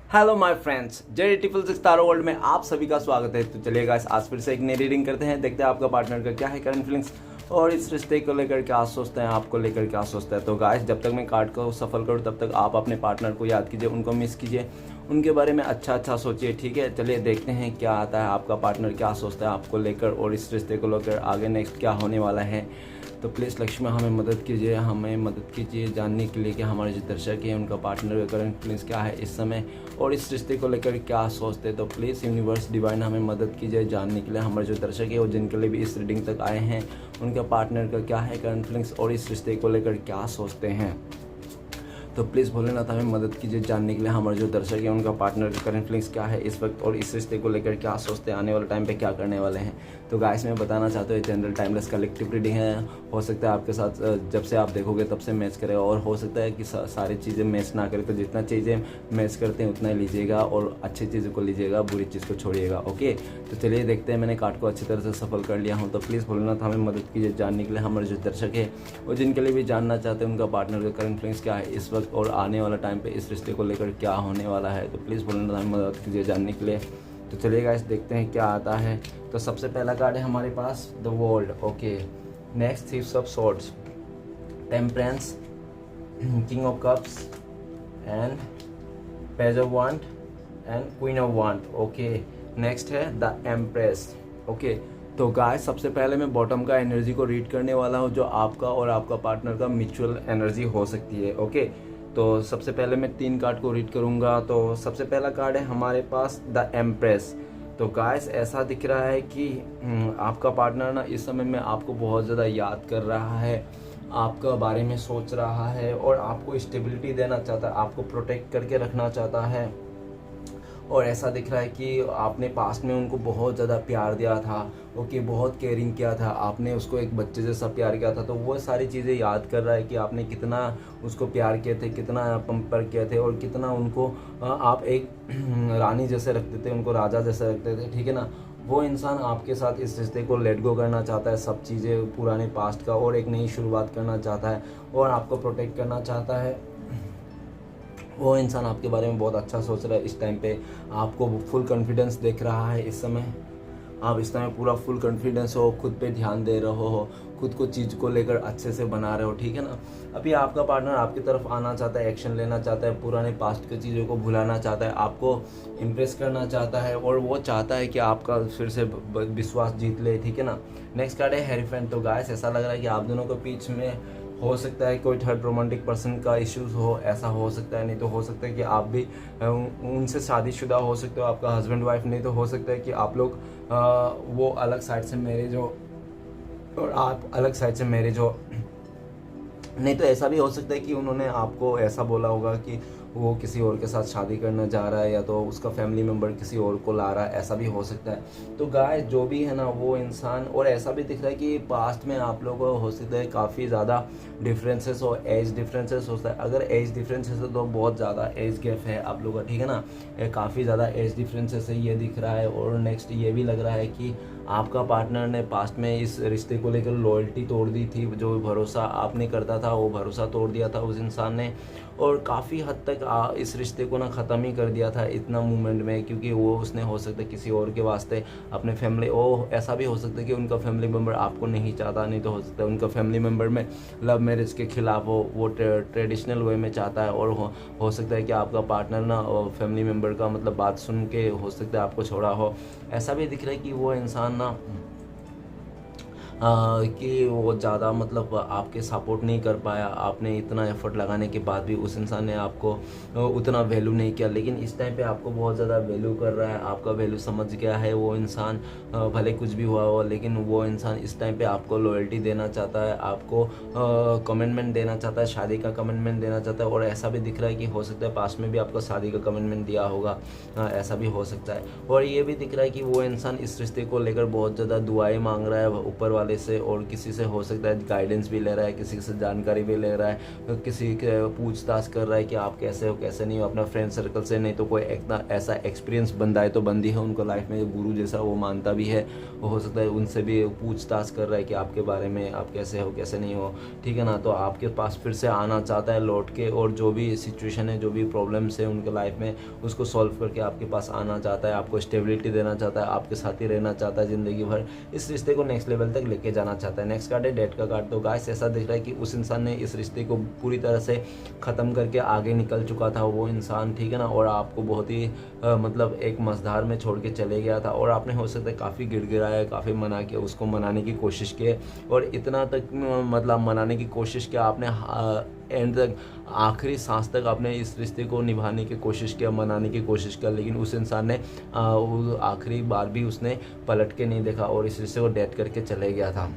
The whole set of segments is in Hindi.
Hello my friends, J triple six taro world में आप सभी का स्वागत है। तो चलिए गाइस, आज फिर से एक नई रीडिंग करते हैं। देखते हैं आपका पार्टनर का क्या है करंट फीलिंग्स और इस रिश्ते को लेकर क्या सोचते हैं, आपको लेकर क्या सोचता है। तो गाइस, जब तक मैं कार्ड को सफल करूँ तब तक आप अपने पार्टनर को याद कीजिए, उनको मिस कीजिए, उनके बारे में अच्छा अच्छा सोचिए। ठीक है, चलिए देखते हैं क्या आता है, आपका पार्टनर क्या सोचता है आपको लेकर और इस रिश्ते को लेकर आगे नेक्स्ट क्या होने वाला है। तो प्लीज़ लक्ष्मी हमें मदद कीजिए जानने के लिए कि हमारे जो दर्शक हैं उनका पार्टनर का करंट फीलिंग्स क्या है इस समय और इस रिश्ते को लेकर क्या सोचते हैं। तो प्लीज़ यूनिवर्स डिवाइन हमें मदद कीजिए जानने के लिए हमारे जो दर्शक है और जिनके लिए भी इस रीडिंग तक आए हैं उनका पार्टनर का क्या है करंट फीलिंग्स और इस रिश्ते को लेकर क्या सोचते हैं। तो प्लीज़ भोलेनाथ हमें मदद कीजिए जानने के लिए हमारे जो दर्शक हैं उनका पार्टनर का करंट फीलिंग्स क्या है इस वक्त और इस रिश्ते को लेकर क्या सोचते हैं, आने वाले टाइम पे क्या करने वाले हैं। तो गाइस, मैं बताना चाहता हूँ जनरल टाइमलेस कलेक्टिव रीडिंग है। हो सकता है आपके साथ जब से आप देखोगे तब से मैच करेगा और हो सकता है कि सारी चीज़ें मैच ना करें। तो जितना चीज़ें मैच करते हैं उतना ही लीजिएगा और अच्छी चीज़ों को लीजिएगा, बुरी चीज़ को छोड़िएगा। ओके, तो चलिए देखते हैं। मैंने कार्ड को अच्छी तरह से सफल कर लिया हूँ। तो प्लीज़ भोलेनाथ हमें मदद कीजिए जानने के लिए हमारे जो दर्शक है और जिनके लिए भी जानना चाहते हैं उनका पार्टनर का करंट फीलिंग्स क्या है इस वक्त और आने वाला टाइम पे इस रिश्ते को लेकर क्या होने वाला है। तो प्लीज़ भोलेनाथ हमें मदद कीजिए जानने के लिए। तो चलिए गाइस, देखते हैं क्या आता है। तो सबसे पहला कार्ड है हमारे पास the world. Okay, next thieves of swords, temperance, king of cups and page of wand and queen of wand. Okay, next है द एम्प्रेस। ओके, तो गाइस सबसे पहले मैं बॉटम का एनर्जी को रीड करने वाला हूँ जो आपका और आपका पार्टनर का म्यूचुअल एनर्जी हो सकती है। ओके, तो सबसे पहले मैं 3 कार्ड को रीड करूँगा। तो सबसे पहला कार्ड है हमारे पास द एम्प्रेस। तो गाइस ऐसा दिख रहा है कि आपका पार्टनर ना इस समय में आपको बहुत ज़्यादा याद कर रहा है, आपका बारे में सोच रहा है और आपको स्टेबिलिटी देना चाहता है, आपको प्रोटेक्ट करके रखना चाहता है। और ऐसा दिख रहा है कि आपने पास्ट में उनको बहुत ज़्यादा प्यार दिया था, ओके, बहुत केयरिंग किया था, आपने उसको एक बच्चे जैसा प्यार किया था। तो वो सारी चीज़ें याद कर रहा है कि आपने कितना उसको प्यार किए थे, कितना पंपर किए थे और कितना उनको आप एक रानी जैसे रखते थे, उनको राजा जैसे रखते थे। ठीक है ना, वो इंसान आपके साथ इस रिश्ते को लेट गो करना चाहता है, सब चीज़ें पुराने पास्ट का और एक नई शुरुआत करना चाहता है और आपको प्रोटेक्ट करना चाहता है। वो इंसान आपके बारे में बहुत अच्छा सोच रहा है इस टाइम पे, आपको फुल कॉन्फिडेंस देख रहा है इस समय। आप इस टाइम पूरा फुल कॉन्फिडेंस हो, खुद पे ध्यान दे रहे हो, खुद को चीज़ को लेकर अच्छे से बना रहे हो। ठीक है ना, अभी आपका पार्टनर आपकी तरफ आना चाहता है, एक्शन लेना चाहता है, पुराने पास्ट की चीज़ों को भुलाना चाहता है, आपको इम्प्रेस करना चाहता है और वो चाहता है कि आपका फिर से विश्वास जीत ले। ठीक है ना, नेक्स्ट कार्ड है हेरीफेंट। तो गाइस ऐसा लग रहा है कि आप दोनों के बीच में हो सकता है कोई थर्ड रोमांटिक पर्सन का इश्यूज हो, ऐसा हो सकता है। नहीं तो हो सकता है कि आप भी उनसे शादीशुदा हो सकते हो, आपका हस्बैंड वाइफ। नहीं तो हो सकता है कि आप लोग वो अलग साइड से मैरिज हो और आप अलग साइड से मैरिज हो। नहीं तो ऐसा भी हो सकता है कि उन्होंने आपको ऐसा बोला होगा कि वो किसी और के साथ शादी करना जा रहा है या तो उसका फैमिली मेम्बर किसी और को ला रहा है, ऐसा भी हो सकता है। तो गाइस जो भी है ना वो इंसान, और ऐसा भी दिख रहा है कि पास्ट में आप लोगों को हो सकता है काफ़ी ज़्यादा डिफरेंसेस हो, एज डिफरेंसेस होता है। अगर एज डिफरेंसेस है तो बहुत ज़्यादा एज गैप है आप लोगों का। ठीक है ना, काफ़ी ज़्यादा एज डिफरेंसेस है ये दिख रहा है। और नेक्स्ट ये भी लग रहा है कि आपका पार्टनर ने पास्ट में इस रिश्ते को लेकर लॉयल्टी तोड़ दी थी, जो भरोसा आपने करता था वो भरोसा तोड़ दिया था उस इंसान ने और काफ़ी हद तक इस रिश्ते को ना ख़त्म ही कर दिया था इतना मोमेंट में, क्योंकि वो उसने हो सकता है किसी और के वास्ते अपने फैमिली, ओ ऐसा भी हो सकता है कि उनका फैमिली मेम्बर आपको नहीं चाहता। नहीं तो हो सकता है उनका फैमिली मेम्बर में लव मैरिज के खिलाफ हो, वो ट्रेडिशनल वे में चाहता है। और हो सकता है कि आपका पार्टनर ना फैमिली मेम्बर का मतलब बात सुन के हो सकता है आपको छोड़ा हो। ऐसा भी दिख रहा है कि वो इंसान ना कि वो ज़्यादा मतलब आपके सपोर्ट नहीं कर पाया, आपने इतना एफर्ट लगाने के बाद भी उस इंसान ने आपको उतना वैल्यू नहीं किया। लेकिन इस टाइम पे आपको बहुत ज़्यादा वैल्यू कर रहा है, आपका वैल्यू समझ गया है वो इंसान। भले कुछ भी हुआ हो लेकिन वो इंसान इस टाइम पे आपको लॉयल्टी देना चाहता है, आपको कमिटमेंट देना चाहता है, शादी का कमिटमेंट देना चाहता है। और ऐसा भी दिख रहा है कि हो सकता है पास्ट में भी आपको शादी का कमिटमेंट दिया होगा, ऐसा भी हो सकता है। और ये भी दिख रहा है कि वो इंसान इस रिश्ते को लेकर बहुत ज़्यादा दुआएं मांग रहा है ऊपर वाले से और किसी से हो सकता है गाइडेंस भी ले रहा है, किसी से जानकारी भी ले रहा है, किसी के पूछताछ कर रहा है कि आप कैसे हो कैसे नहीं हो, अपना फ्रेंड सर्कल से, नहीं तो कोई इतना ऐसा एक्सपीरियंस बंदा है तो बंदी है उनको लाइफ में गुरु जैसा वो मानता भी है, वो हो सकता है उनसे भी पूछताछ कर रहा है कि आपके बारे में आप कैसे हो कैसे नहीं हो, ठीक है ना। तो आपके पास फिर से आना चाहता है लौट के, और जो भी सिचुएशन है, जो भी प्रॉब्लम्स है उनके लाइफ में, उसको सॉल्व करके आपके पास आना चाहता है, आपको स्टेबिलिटी देना चाहता है, आपके साथ ही रहना चाहता है ज़िंदगी भर, इस रिश्ते को नेक्स्ट लेवल तक लेके जाना चाहता है। नेक्स्ट कार्ड है डेथ का कार्ड। तो गाइस ऐसा दिख रहा है कि उस इंसान ने इस रिश्ते को पूरी तरह से ख़त्म करके आगे निकल चुका था वो इंसान, ठीक है ना, और आपको बहुत ही मतलब एक मझधार में छोड़ के चले गया था, और आपने हो सकता है काफ़ी गिड़गिड़ाया, काफ़ी मना किया, उसको मनाने की कोशिश की, और इतना तक मतलब मनाने की कोशिश किया आपने, एंड तक आखिरी सांस तक आपने इस रिश्ते को निभाने की कोशिश किया, मनाने की कोशिश किया, लेकिन उस इंसान ने आखिरी बार भी उसने पलट के नहीं देखा और इस रिश्ते को डेथ करके चले गया था।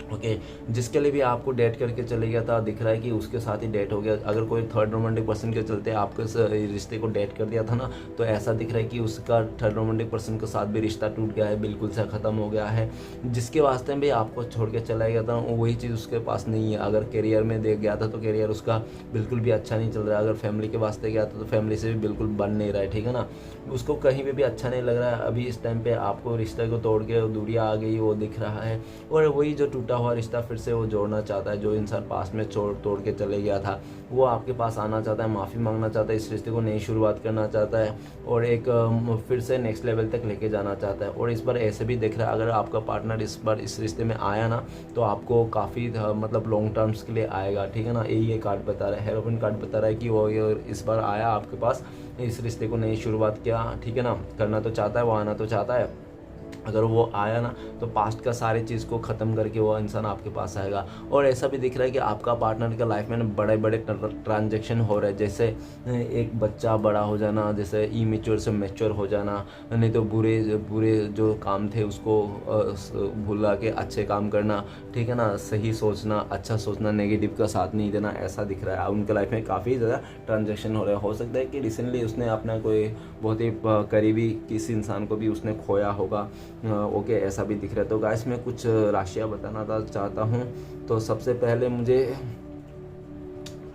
ओके जिसके लिए भी आपको डेट करके चले गया था, दिख रहा है कि उसके साथ ही डेट हो गया। अगर कोई थर्ड रोमांटिक पर्सन के चलते आपके रिश्ते को डेट कर दिया था ना, तो ऐसा दिख रहा है कि उसका थर्ड रोमांटिक पर्सन के साथ भी रिश्ता टूट गया है, बिल्कुल से ख़त्म हो गया है। जिसके वास्ते भी आपको छोड़ के चला गया था वही चीज़ उसके पास नहीं है। अगर करियर में दे गया था तो करियर उसका बिल्कुल भी अच्छा नहीं चल रहा है, अगर फैमिली के वास्ते गया था तो फैमिली से भी बिल्कुल बन नहीं रहा है, ठीक है ना, उसको कहीं पे भी अच्छा नहीं लग रहा है। अभी इस टाइम पे आपको रिश्ते को तोड़ के दूरियाँ आ गई वो दिख रहा है, और वही जो टूटा हुआ रिश्ता फिर से वो जोड़ना चाहता है। जो इंसान पास में तोड़ के चले गया था वो आपके पास आना चाहता है, माफ़ी मांगना चाहता है, इस रिश्ते को नई शुरुआत करना चाहता है, और एक फिर से नेक्स्ट लेवल तक लेके जाना चाहता है। और इस बार ऐसे भी दिख रहा है अगर आपका पार्टनर इस बार इस रिश्ते में आया ना, तो आपको काफ़ी मतलब लॉन्ग टर्म्स के लिए आएगा, ठीक है ना। ये कार्ड बता रहा है, हेरोपिन कार्ड बता रहा है कि वो इस बार आया आपके पास, इस रिश्ते को नई शुरुआत किया, ठीक है ना, करना तो चाहता है, वो आना तो चाहता है। अगर वो आया ना तो पास्ट का सारी चीज़ को ख़त्म करके वो इंसान आपके पास आएगा। और ऐसा भी दिख रहा है कि आपका पार्टनर के लाइफ में बड़े बड़े ट्रांजैक्शन हो रहे हैं, जैसे एक बच्चा बड़ा हो जाना, जैसे इमेच्योर से मैच्योर हो जाना, नहीं तो बुरे जो काम थे उसको भुला के अच्छे काम करना, ठीक है ना, सही सोचना, अच्छा सोचना, नेगेटिव का साथ नहीं देना, ऐसा दिख रहा है। उनके लाइफ में काफ़ी ज़्यादा ट्रांजैक्शन हो रहे हैं। हो सकता है कि रिसेंटली उसने अपना कोई बहुत ही करीबी किसी इंसान को भी उसने खोया होगा। ओके ऐसा भी दिख रहा है। तो गाइस मैं कुछ राशियाँ बताना चाहता हूँ। तो सबसे पहले मुझे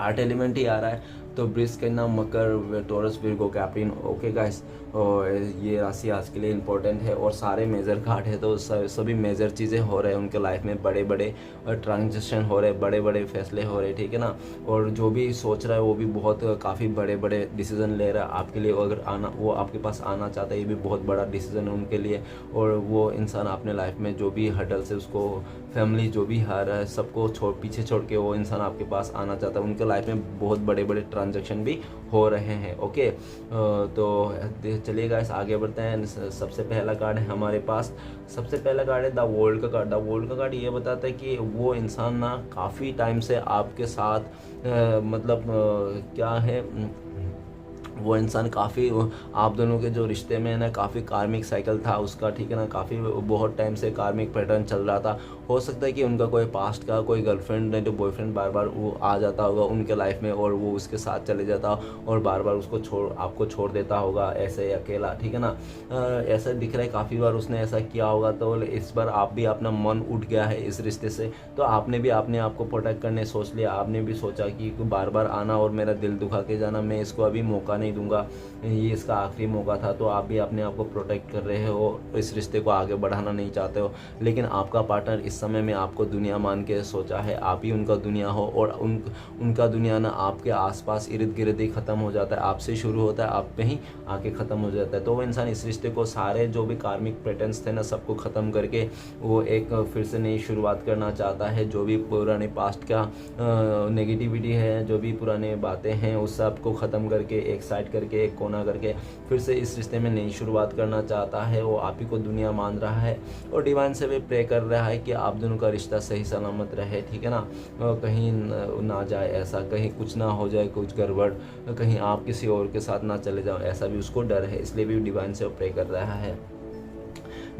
8 एलिमेंट ही आ रहा है, तो वृष, कन्या, मकर, टॉरस, विर्गो, कैप्रिन। ओके गाइस, और ये राशि आज के लिए इम्पोर्टेंट है, और सारे मेजर कार्ड है, तो सभी मेजर चीज़ें हो रहे हैं उनके लाइफ में, बड़े बड़े ट्रांजेक्शन हो रहे हैं, बड़े बड़े फैसले हो रहे हैं, ठीक है ना। और जो भी सोच रहा है वो भी बहुत काफ़ी बड़े बड़े डिसीजन ले रहा है आपके लिए। अगर आना वो आपके पास आना चाहता है, ये भी बहुत बड़ा डिसीजन है उनके लिए। और वो इंसान अपने लाइफ में जो भी हर्डल्स है उसको, फैमिली जो भी हार है सबको पीछे छोड़ के वो इंसान आपके पास आना चाहता है। उनके लाइफ में बहुत बड़े बड़े ट्रांजेक्शन भी हो रहे हैं। ओके तो चलिए गाइस आगे बढ़ते हैं। सबसे पहला कार्ड है हमारे पास, सबसे पहला कार्ड है द वर्ल्ड का कार्ड। द वर्ल्ड का कार्ड ये बताता है कि वो इंसान ना काफ़ी टाइम से आपके साथ मतलब क्या है, वो इंसान काफ़ी आप दोनों के जो रिश्ते में है ना काफ़ी कार्मिक साइकिल था उसका, ठीक है ना, काफ़ी बहुत टाइम से कार्मिक पैटर्न चल रहा था। हो सकता है कि उनका कोई पास्ट का कोई गर्लफ्रेंड नहीं तो बॉयफ्रेंड बार बार वो आ जाता होगा उनके लाइफ में, और वो उसके साथ चले जाता और बार बार उसको आपको छोड़ देता होगा ऐसे अकेला, ठीक है ना। ऐसा दिख रहा है काफ़ी बार उसने ऐसा किया होगा। तो इस बार आप भी अपना मन उठ गया है इस रिश्ते से, तो आपने भी अपने आप को प्रोटेक्ट करने सोच लिया। आपने भी सोचा कि बार बार आना और मेरा दिल दुखा के जाना, मैं इसको अभी मौका नहीं दूंगा, ये इसका आखिरी मौका था। तो आप भी अपने आप को प्रोटेक्ट कर रहे हो, इस रिश्ते को आगे बढ़ाना नहीं चाहते हो, लेकिन आपका पार्टनर इस समय में आपको दुनिया मान के सोचा है, आप ही उनका दुनिया हो, और उनका दुनिया ना आपके आसपास इर्द गिर्द ही ख़त्म हो जाता है, आपसे शुरू होता है, आप पे ही आके ख़त्म हो जाता है। तो वो इंसान इस रिश्ते को सारे जो भी कार्मिक पैटर्न्स थे ना सबको ख़त्म करके वो एक फिर से नई शुरुआत करना चाहता है। जो भी पुराने पास्ट का नेगेटिविटी है, जो भी पुराने बातें हैं उस सब को ख़त्म करके एक साइड करके एक कोना करके फिर से इस रिश्ते में नई शुरुआत करना चाहता है। वो आप ही को दुनिया मान रहा है और डिवाइन से भी प्रे कर रहा है कि आप दोनों का रिश्ता सही सलामत रहे, ठीक है ना, कहीं ना जाए ऐसा, कहीं कुछ ना हो जाए कुछ गड़बड़, कहीं आप किसी और के साथ ना चले जाओ, ऐसा भी उसको डर है, इसलिए भी डिवाइन से प्रे कर रहा है।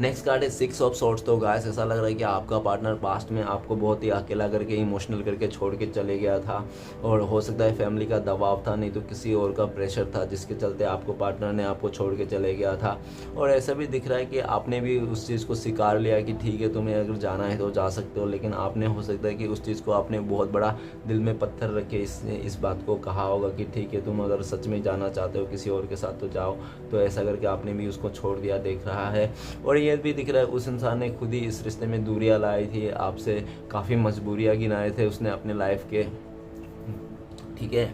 नेक्स्ट कार्ड है 6 ऑफ सॉर्ड्स। तो गाइस ऐसा लग रहा है कि आपका पार्टनर पास्ट में आपको बहुत ही अकेला करके इमोशनल करके छोड़ के चले गया था, और हो सकता है फैमिली का दबाव था, नहीं तो किसी और का प्रेशर था जिसके चलते आपको पार्टनर ने आपको छोड़ के चले गया था। और ऐसा भी दिख रहा है कि आपने भी उस चीज़ को स्वीकार लिया कि ठीक है तुम्हें अगर जाना है तो जा सकते हो, लेकिन आपने हो सकता है कि उस चीज़ को आपने बहुत बड़ा दिल में पत्थर रख के इस बात को कहा होगा कि ठीक है तुम अगर सच में जाना चाहते हो किसी और के साथ तो जाओ, तो ऐसा करके आपने भी उसको छोड़ दिया दिख रहा है। और ये भी दिख रहा है उस इंसान ने खुद ही इस रिश्ते में दूरियां लाई थी, आपसे काफ़ी मजबूरियां गिनाए थे उसने अपने लाइफ के, ठीक है,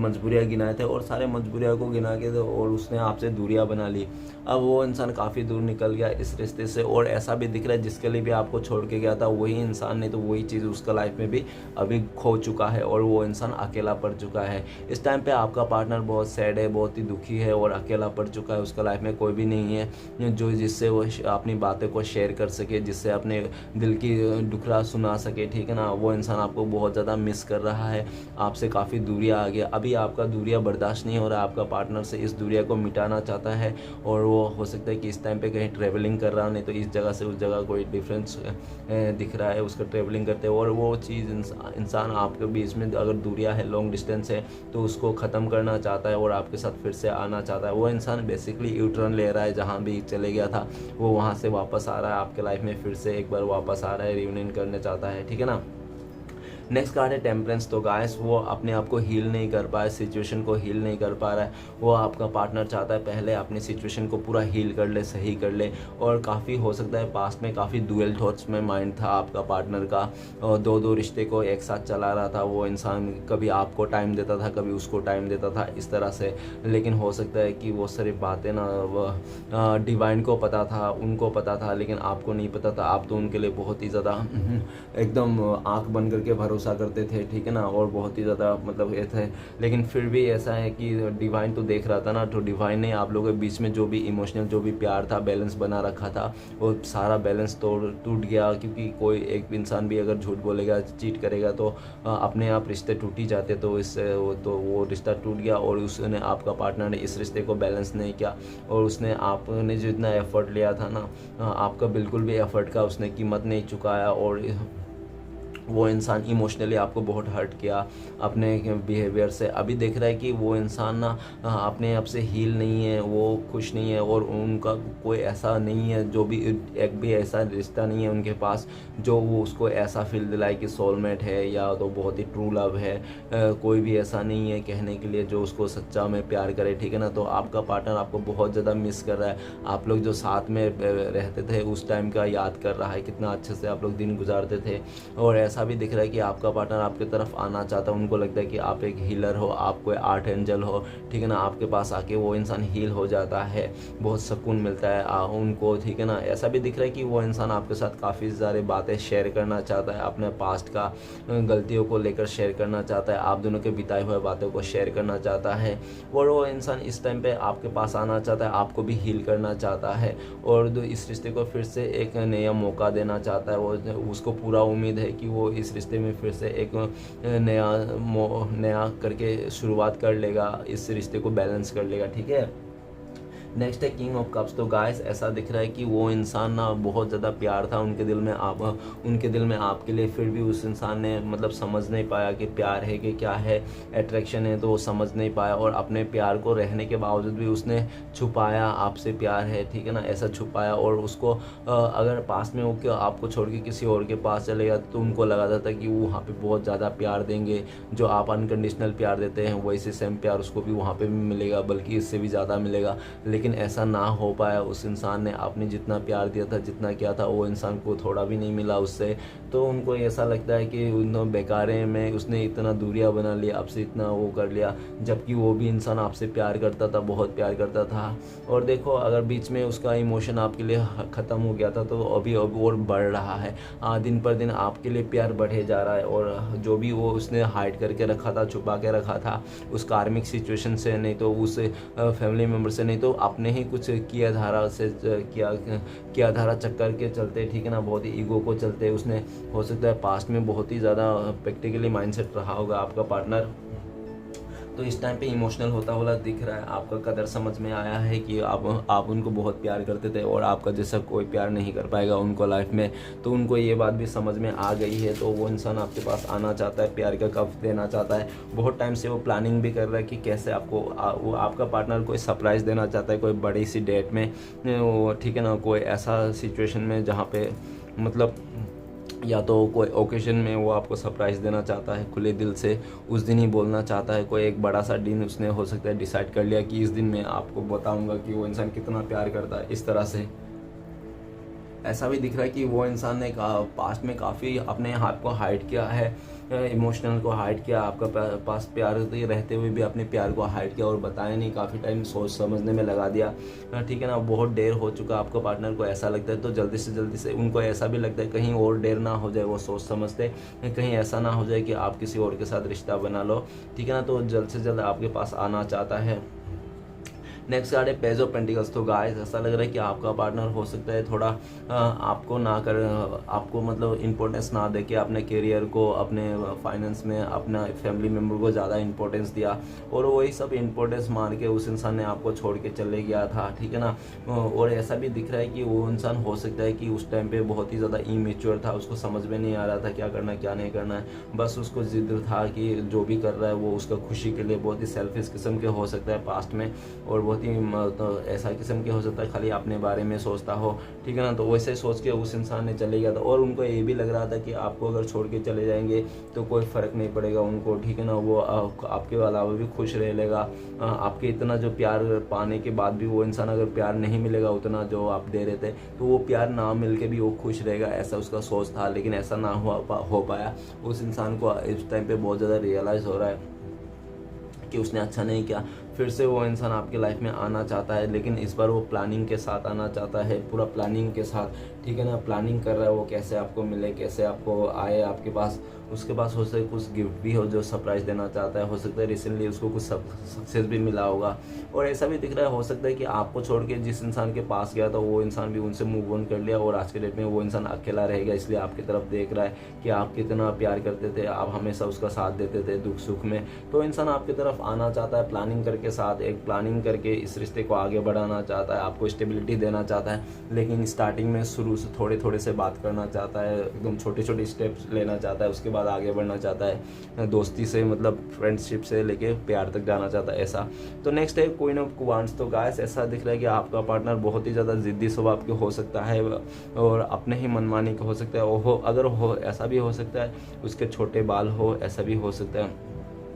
मजबूरियाँ गिनाए थे और सारे मजबूरियाँ को गिना के और उसने आपसे दूरियां बना ली। अब वो इंसान काफ़ी दूर निकल गया इस रिश्ते से, और ऐसा भी दिख रहा है जिसके लिए भी आपको छोड़ के गया था वही इंसान नहीं तो वही चीज़ उसका लाइफ में भी अभी खो चुका है और वो इंसान अकेला पड़ चुका है। इस टाइम पे आपका पार्टनर बहुत सैड है, बहुत ही दुखी है और अकेला पड़ चुका है। उसका लाइफ में कोई भी नहीं है जो जिससे वो अपनी बातें को शेयर कर सके, जिससे अपने दिल की दुखड़ा सुना सके, ठीक है ना। वो इंसान आपको बहुत ज़्यादा मिस कर रहा है, आपसे काफ़ी दूरियाँ आ गया। अभी आपका दूरियाँ बर्दाश्त नहीं हो रहा, आपका पार्टनर से इस दूरियाँ को मिटाना चाहता है, और वो हो सकता है कि इस टाइम पे कहीं ट्रैवलिंग कर रहा हो, नहीं तो इस जगह से उस जगह कोई डिफरेंस दिख रहा है उसका ट्रैवलिंग करते हुए। और वो चीज़ इंसान आपके बीच में अगर दूरियाँ है, लॉन्ग डिस्टेंस है, तो उसको ख़त्म करना चाहता है और आपके साथ फिर से आना चाहता है। वो इंसान बेसिकली यू टर्न ले रहा है, जहाँ भी चले गया था वो वहाँ से वापस आ रहा है आपके लाइफ में, फिर से एक बार वापस आ रहा है, रियूनियन करना चाहता है, ठीक है ना। नेक्स्ट कार्ड है टेम्परेंस। तो गाइस वो अपने आप को हील नहीं कर पाया, सिचुएशन को हील नहीं कर पा रहा है। वो आपका पार्टनर चाहता है पहले अपनी सिचुएशन को पूरा हील कर ले, सही कर ले, और काफ़ी हो सकता है पास्ट में काफ़ी डुअल थॉट्स में माइंड था आपका पार्टनर का, और दो रिश्ते को एक साथ चला रहा था वो इंसान, कभी आपको टाइम देता था कभी उसको टाइम देता था इस तरह से। लेकिन हो सकता है कि वो सिर्फ बातें ना डिवाइन को पता था, उनको पता था, लेकिन आपको नहीं पता था। आप तो उनके लिए बहुत ही ज़्यादा एकदम आँख बंद करके भरोसा करते थे, ठीक है ना, और बहुत ही ज़्यादा मतलब ये थे। लेकिन फिर भी ऐसा है कि डिवाइन तो देख रहा था ना, तो डिवाइन ने आप लोगों के बीच में जो भी इमोशनल जो भी प्यार था, बैलेंस बना रखा था, वो सारा बैलेंस टूट गया। क्योंकि कोई एक इंसान भी अगर झूठ बोलेगा, चीट करेगा, तो अपने आप रिश्ते टूट ही जाते। तो इससे वो रिश्ता टूट गया, और उसने आपका पार्टनर ने इस रिश्ते को बैलेंस नहीं किया, और उसने आपने जितना एफर्ट लिया था ना, आपका बिल्कुल भी एफर्ट का उसने कीमत नहीं चुकाया, और वो इंसान इमोशनली आपको बहुत हर्ट किया अपने बिहेवियर से। अभी देख रहा है कि वो इंसान ना अपने आप से हील नहीं है, वो खुश नहीं है, और उनका कोई ऐसा नहीं है, जो भी एक भी ऐसा रिश्ता नहीं है उनके पास जो वो उसको ऐसा फील दिलाए कि सोलमेट है या तो बहुत ही ट्रू लव है। कोई भी ऐसा नहीं है कहने के लिए जो उसको सच्चा में प्यार करे, ठीक है ना। तो आपका पार्टनर आपको बहुत ज़्यादा मिस कर रहा है। आप लोग जो साथ में रहते थे उस टाइम का याद कर रहा है, कितना अच्छे से आप लोग दिन गुजारते थे। और ऐसा भी दिख रहा है कि आपका पार्टनर आपकी तरफ आना चाहता है, उनको लगता है कि आप एक हीलर हो, आप कोई आर्ट एंजल हो, ठीक है ना। आपके पास आके वो इंसान हील हो जाता है, बहुत सुकून मिलता है उनको, ठीक है ना। ऐसा भी दिख रहा है कि वो इंसान आपके साथ काफ़ी सारी बातें शेयर करना चाहता है, अपने पास्ट का गलतियों को लेकर शेयर करना चाहता है, आप दोनों के बिताए हुए बातों को शेयर करना चाहता है। और वो इंसान इस टाइम पे आपके पास आना चाहता है, आपको भी हील करना चाहता है, और इस रिश्ते को फिर से एक नया मौका देना चाहता है। वो उसको पूरा उम्मीद है कि वो इस रिश्ते में फिर से एक नया करके शुरुआत कर लेगा, इस रिश्ते को बैलेंस कर लेगा, ठीक है। नेक्स्ट है किंग ऑफ कप्स। तो गाइस ऐसा दिख रहा है कि वो इंसान ना बहुत ज़्यादा प्यार था उनके दिल में, उनके दिल में आपके लिए, फिर भी उस इंसान ने मतलब समझ नहीं पाया कि प्यार है कि क्या है, अट्रैक्शन है, तो वो समझ नहीं पाया, और अपने प्यार को रहने के बावजूद भी उसने छुपाया, आपसे प्यार है, ठीक है ना, ऐसा छुपाया। और उसको अगर पास में हो आपको छोड़ के किसी और के पास चलेगा तो उनको लगा था कि वो वहाँ पर बहुत ज़्यादा प्यार देंगे, जो आप अनकंडीशनल प्यार देते हैं वैसे सेम प्यार उसको भी वहाँ पर भी मिलेगा, बल्कि इससे भी ज़्यादा मिलेगा। लेकिन ऐसा ना हो पाया। उस इंसान ने आपने जितना प्यार दिया था, जितना किया था, वो इंसान को थोड़ा भी नहीं मिला उससे। तो उनको ऐसा लगता है कि उन बेकारे में उसने इतना दूरियां बना लिया, आपसे इतना वो कर लिया, जबकि वो भी इंसान आपसे प्यार करता था, बहुत प्यार करता था। और देखो अगर बीच में उसका इमोशन आपके लिए ख़त्म हो गया था तो अभी और बढ़ रहा है, दिन पर दिन आपके लिए प्यार बढ़े जा रहा है। और जो भी वो उसने हाइड करके रखा था, छुपा के रखा था उस कार्मिक सिचुएशन से, नहीं तो उस फैमिली मेम्बर से, नहीं तो अपने ही कुछ किया धारा से किया धारा चक्कर के चलते, ठीक है ना, बहुत ही ईगो को चलते उसने, हो सकता है पास्ट में बहुत ही ज़्यादा प्रैक्टिकली माइंडसेट रहा होगा आपका पार्टनर। तो इस टाइम पे इमोशनल होता हुआ दिख रहा है। आपका कदर समझ में आया है कि आप उनको बहुत प्यार करते थे और आपका जैसा कोई प्यार नहीं कर पाएगा उनको लाइफ में, तो उनको ये बात भी समझ में आ गई है। तो वो इंसान आपके पास आना चाहता है, प्यार का कप देना चाहता है। बहुत टाइम से वो प्लानिंग भी कर रहा है कि कैसे आपको वो आपका पार्टनर कोई सरप्राइज़ देना चाहता है, कोई बड़ी सी डेट में, वो ठीक है ना, कोई ऐसा सिचुएशन में जहाँ पे मतलब या तो कोई ओकेजन में वो आपको सरप्राइज़ देना चाहता है खुले दिल से, उस दिन ही बोलना चाहता है। कोई एक बड़ा सा दिन उसने हो सकता है डिसाइड कर लिया कि इस दिन मैं आपको बताऊंगा कि वो इंसान कितना प्यार करता है। इस तरह से ऐसा भी दिख रहा है कि वो इंसान ने पास्ट में काफ़ी अपने आप को हाइड किया है, इमोशनल को हाइड किया, आपका पास प्यार रहते हुए भी अपने प्यार को हाइड किया और बताया नहीं, काफ़ी टाइम सोच समझने में लगा दिया, ठीक है ना। बहुत देर हो चुका आपको पार्टनर को ऐसा लगता है, तो जल्दी से उनको ऐसा भी लगता है कहीं और देर ना हो जाए, वो सोच समझते कहीं ऐसा ना हो जाए कि आप किसी और के साथ रिश्ता बना लो, ठीक है ना। तो जल्द से जल्द आपके पास आना चाहता है। नेक्स्ट कार्ड है पेज ऑफ पेंटिकल्स। तो गाइस ऐसा लग रहा है कि आपका पार्टनर हो सकता है थोड़ा आपको मतलब इम्पोर्टेंस ना दे के अपने करियर को, अपने फाइनेंस में अपना फैमिली मेम्बर को ज़्यादा इंपॉर्टेंस दिया और वही सब इंपॉर्टेंस मान के उस इंसान ने आपको छोड़ के चले गया था, ठीक है ना। और ऐसा भी दिख रहा है कि वो इंसान हो सकता है कि उस टाइम पे बहुत ही ज़्यादा इमेच्योर था, उसको समझ में नहीं आ रहा था क्या करना क्या नहीं करना है, बस उसको जिद था कि जो भी कर रहा है वो उसका खुशी के लिए, बहुत ही सेल्फिश किस्म के हो सकता है पास्ट में, और बहुत ही तो ऐसा किस्म के हो सकता है खाली अपने बारे में सोचता हो, ठीक है ना। तो वैसे सोच के उस इंसान ने चले गया था और उनको ये भी लग रहा था कि आपको अगर छोड़ के चले जाएंगे तो कोई फ़र्क नहीं पड़ेगा उनको, ठीक है ना। वो आपके अलावा भी खुश रह लेगा। आपके इतना जो प्यार पाने के बाद भी वो इंसान अगर प्यार नहीं मिलेगा उतना जो आप दे रहे थे, तो वो प्यार ना मिल के भी वो खुश रहेगा, ऐसा उसका सोच था। लेकिन ऐसा ना हो पाया। उस इंसान को इस टाइम पे बहुत ज़्यादा रियलाइज़ हो रहा है कि उसने अच्छा नहीं किया। फिर से वो इंसान आपके लाइफ में आना चाहता है, लेकिन इस बार वो प्लानिंग के साथ आना चाहता है, पूरा प्लानिंग के साथ, ठीक है ना। प्लानिंग कर रहा है वो कैसे आपको मिले, कैसे आपको आए आपके पास। उसके पास हो सकता है कुछ गिफ्ट भी हो जो सरप्राइज़ देना चाहता है, हो सकता है रिसेंटली उसको कुछ सक्सेस भी मिला होगा। और ऐसा भी दिख रहा है हो सकता है कि आपको छोड़ के जिस इंसान के पास गया था वो इंसान भी उनसे मूव ऑन कर लिया और आज के डेट में वो इंसान अकेला रहेगा, इसलिए आपकी तरफ देख रहा है कि आप कितना प्यार करते थे, आप हमेशा उसका साथ देते थे दुख सुख में। तो इंसान आपकी तरफ आना चाहता है प्लानिंग करके, साथ एक प्लानिंग करके इस रिश्ते को आगे बढ़ाना चाहता है, आपको स्टेबिलिटी देना चाहता है। लेकिन स्टार्टिंग में शुरू से थोड़े से बात करना चाहता है, एकदम छोटे स्टेप्स लेना चाहता है, उसके बाद आगे बढ़ना चाहता है, दोस्ती से मतलब फ्रेंडशिप से लेके प्यार तक जाना चाहता है, ऐसा। तो नेक्स्ट है क्वीन ऑफ वांड्स। तो गाइस ऐसा दिख रहा है कि आपका पार्टनर बहुत ही ज़्यादा जिद्दी स्वभाव के हो सकता है और अपने ही मनमानी का हो सकता है। अगर हो ऐसा भी हो सकता है उसके छोटे बाल हो, ऐसा भी हो सकता है।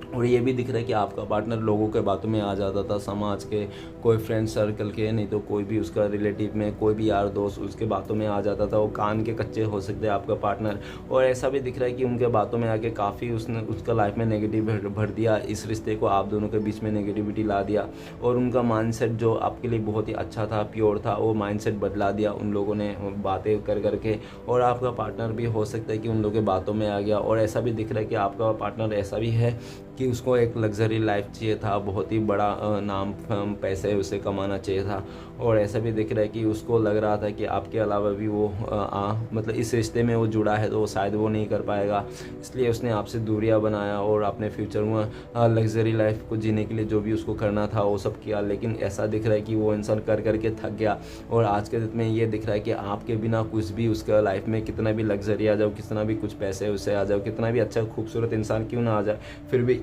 और ये भी दिख रहा है कि आपका पार्टनर लोगों के बातों में आ जाता था, समाज के, कोई फ्रेंड सर्कल के, नहीं तो कोई भी उसका रिलेटिव में कोई भी यार दोस्त उसके बातों में आ जाता था। वो कान के कच्चे हो सकते हैं आपका पार्टनर। और ऐसा भी दिख रहा है कि उनके बातों में आके काफ़ी उसने उसका लाइफ में नेगेटिव भर दिया, इस रिश्ते को आप दोनों के बीच में नेगेटिविटी ला दिया। और उनका माइंडसेट जो आपके लिए बहुत ही अच्छा था, प्योर था, वो माइंडसेट बदला दिया उन लोगों ने बातें कर करके। और आपका पार्टनर भी हो सकता है कि उन लोगों के बातों में आ गया। और ऐसा भी दिख रहा है कि आपका पार्टनर ऐसा भी है कि उसको एक लग्जरी लाइफ चाहिए था, बहुत ही बड़ा नाम पैसे उसे कमाना चाहिए था। और ऐसा भी दिख रहा है कि उसको लग रहा था कि आपके अलावा भी वो मतलब इस रिश्ते में वो जुड़ा है तो वो शायद वो नहीं कर पाएगा, इसलिए उसने आपसे दूरियां बनाया और अपने फ्यूचर में लग्जरी लाइफ को जीने के लिए जो भी उसको करना था वो सब किया। लेकिन ऐसा दिख रहा है कि वो इंसान कर करके थक गया। और आज के दिन में ये दिख रहा है कि आपके बिना कुछ भी उसका लाइफ में कितना भी लग्जरी आ जाओ, कितना भी कुछ पैसे उसे आ जाओ, कितना भी अच्छा खूबसूरत इंसान क्यों ना आ जाए, फिर भी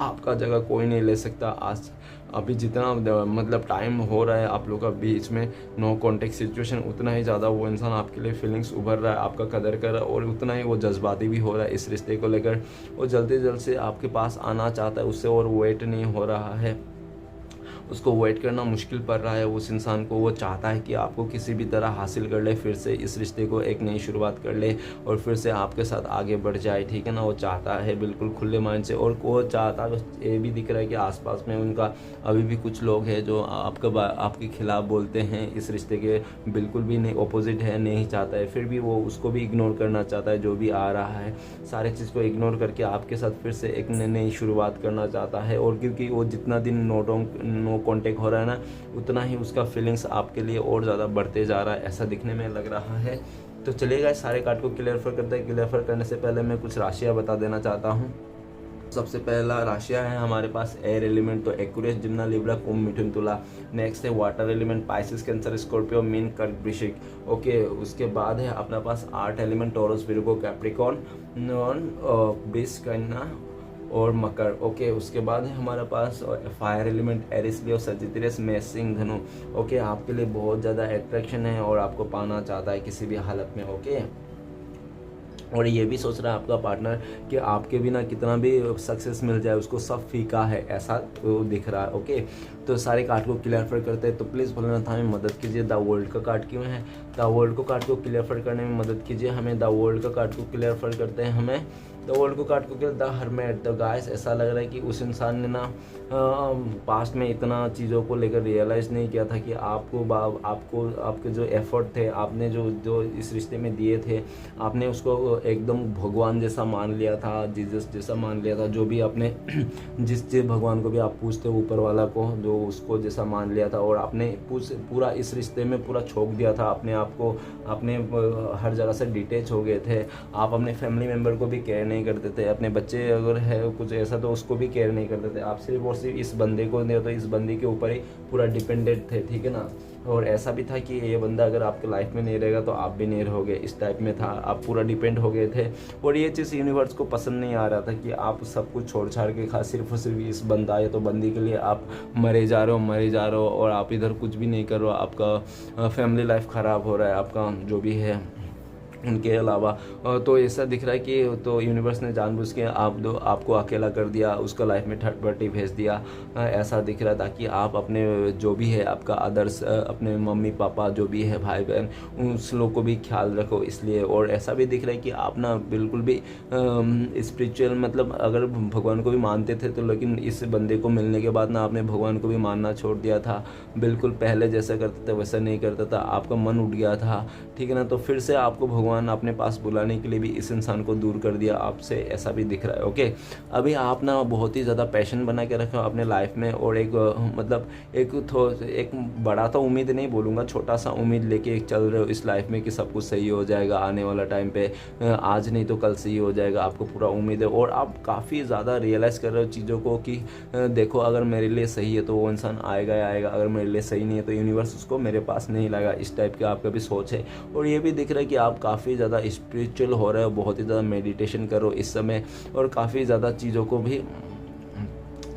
आपका जगह कोई नहीं ले सकता। आज अभी जितना मतलब टाइम हो रहा है आप लोगों का बीच में नो कॉन्टेक्ट सिचुएशन, उतना ही ज़्यादा वो इंसान आपके लिए फीलिंग्स उभर रहा है, आपका कदर कर रहा है और उतना ही वो जज्बाती भी हो रहा है इस रिश्ते को लेकर। वो जल्दी से आपके पास आना चाहता है, उससे और वेट नहीं हो रहा है, उसको वेट करना मुश्किल पड़ रहा है उस इंसान को। वो चाहता है कि आपको किसी भी तरह हासिल कर ले, फिर से इस रिश्ते को एक नई शुरुआत कर ले और फिर से आपके साथ आगे बढ़ जाए, ठीक है ना। वो चाहता है बिल्कुल खुले माइंड से। और वो चाहता है, ये भी दिख रहा है कि आसपास में उनका अभी भी कुछ लोग हैं जो आपके खिलाफ बोलते हैं, इस रिश्ते के बिल्कुल भी नहीं अपोजिट है, नहीं चाहता है, फिर भी वो उसको भी इग्नोर करना चाहता है। जो भी आ रहा है सारे चीज़ को इग्नोर करके आपके साथ फिर से एक नई शुरुआत करना चाहता है। और क्योंकि वो जितना दिन नो कॉन्टेक्ट हो रहा है ना, उतना ही उसका फीलिंग्स आपके लिए और ज़्यादा बढ़ते जा रहा है, ऐसा दिखने में लग रहा है। तो चलिएगा सारे कार्ड को क्लियरफाई करते हैं। क्लियरफाई करने से पहले मैं कुछ राशियाँ बता देना चाहता हूँ। सबसे पहला राशियाँ है हमारे पास एयर एलिमेंट, तो एक्वेरियस, जिम्ना, लिब्रा, कुंभ, मिथुन, तुला। नेक्स्ट है water element, Pisces, Cancer, Scorpio, मीन, कर्क, वृश्चिक। ओके, उसके बाद है अपना पास earth element, Taurus, Virgo, Capricorn, वृष, कन्या और मकर। ओके, उसके बाद है हमारे पास fire element, Aries, Leo, Sagittarius, मेष, सिंह, धनु। ओके, आपके लिए बहुत ज़्यादा अट्रैक्शन है और आपको पाना चाहता है किसी भी हालत में। ओके, और ये भी सोच रहा है आपका पार्टनर कि आपके बिना कितना भी सक्सेस मिल जाए उसको सब फीका है, ऐसा तो दिख रहा है। ओके, तो सारे कार्ड को क्लियर करते हैं, तो प्लीज़ भोलेनाथ हमें मदद कीजिए। द वर्ल्ड का कार्ड क्यों है, द वर्ल्ड को कार्ड को क्लियर करने में मदद कीजिए हमें। द वर्ल्ड का कार्ड को क्लियर करते हैं हमें। द वर्ल्ड को कार्ड को clear, the hermit. The guys, ऐसा लग रहा है कि उस इंसान ने ना पास्ट में इतना चीज़ों को लेकर रियलाइज़ नहीं किया था कि आपके जो एफर्ट थे, आपने जो इस रिश्ते में दिए थे, आपने उसको एकदम भगवान जैसा मान लिया था, जीसस जैसा मान लिया था। जो भी आपने जिस भगवान को भी आप पूछते हो, ऊपर वाला को, जो उसको जैसा मान लिया था, और आपने पूरा इस रिश्ते में पूरा छोड़ दिया था अपने आप को। आपने हर जगह से डिटेच हो गए थे। आप अपने फैमिली मेम्बर को भी केयर नहीं करते थे, अपने बच्चे अगर है कुछ ऐसा तो उसको भी केयर नहीं करते थे। आप सिर्फ और सिर्फ इस बंदे को नहीं तो इस बंदे के ऊपर ही पूरा डिपेंडेंट थे, ठीक है ना। और ऐसा भी था कि ये बंदा अगर आपके लाइफ में नहीं रहेगा तो आप भी नहीं रहोगे, इस टाइप में था। आप पूरा डिपेंड हो गए थे और ये चीज़ यूनिवर्स को पसंद नहीं आ रहा था कि आप सब कुछ छोड़ छाड़ के सिर्फ और सिर्फ इस बंदा या तो बंदी के लिए आप मरे जा रहे हो और आप इधर कुछ भी नहीं कर रहे हो। आपका फैमिली लाइफ ख़राब हो रहा है, आपका जो भी है उनके अलावा। तो ऐसा दिख रहा है कि तो यूनिवर्स ने जानबूझ के आपको अकेला कर दिया, उसका लाइफ में थर्ड पार्टी भेज दिया, ऐसा दिख रहा है, ताकि आप अपने जो भी है आपका अदर्स, अपने मम्मी पापा जो भी है, भाई बहन, उस लोग को भी ख्याल रखो इसलिए। और ऐसा भी दिख रहा है कि आप ना बिल्कुल भी स्पिरिचुअल, मतलब अगर भगवान को भी मानते थे तो, लेकिन इस बंदे को मिलने के बाद ना आपने भगवान को भी मानना छोड़ दिया था। बिल्कुल पहले जैसा करते थे वैसा नहीं करता था, आपका मन उठ गया था, ठीक है ना। तो फिर से आपको भगवान अपने पास बुलाने के लिए भी इस इंसान को दूर कर दिया आपसे, ऐसा भी दिख रहा है। ओके, अभी आप ना बहुत ही ज़्यादा पैशन बना के रखे हो अपने लाइफ में, और एक मतलब एक बड़ा तो उम्मीद नहीं बोलूँगा, छोटा सा उम्मीद लेके चल रहे हो इस लाइफ में कि सब कुछ सही हो जाएगा आने वाला टाइम पे, आज नहीं तो कल सही हो जाएगा, आपको पूरा उम्मीद है। और आप काफ़ी ज़्यादा रियलाइज़ कर रहे हो चीज़ों को कि देखो अगर मेरे लिए सही है तो वो इंसान आएगा ही आएगा, अगर मेरे लिए सही नहीं है तो यूनिवर्स उसको मेरे पास नहीं लाएगा, इस टाइप का आपका भी सोच है। और ये भी दिख रहा है कि आप काफ़ी ज़्यादा स्पिरिचुअल हो रहे हो, बहुत ही ज़्यादा मेडिटेशन करो इस समय, और काफ़ी ज़्यादा चीज़ों को भी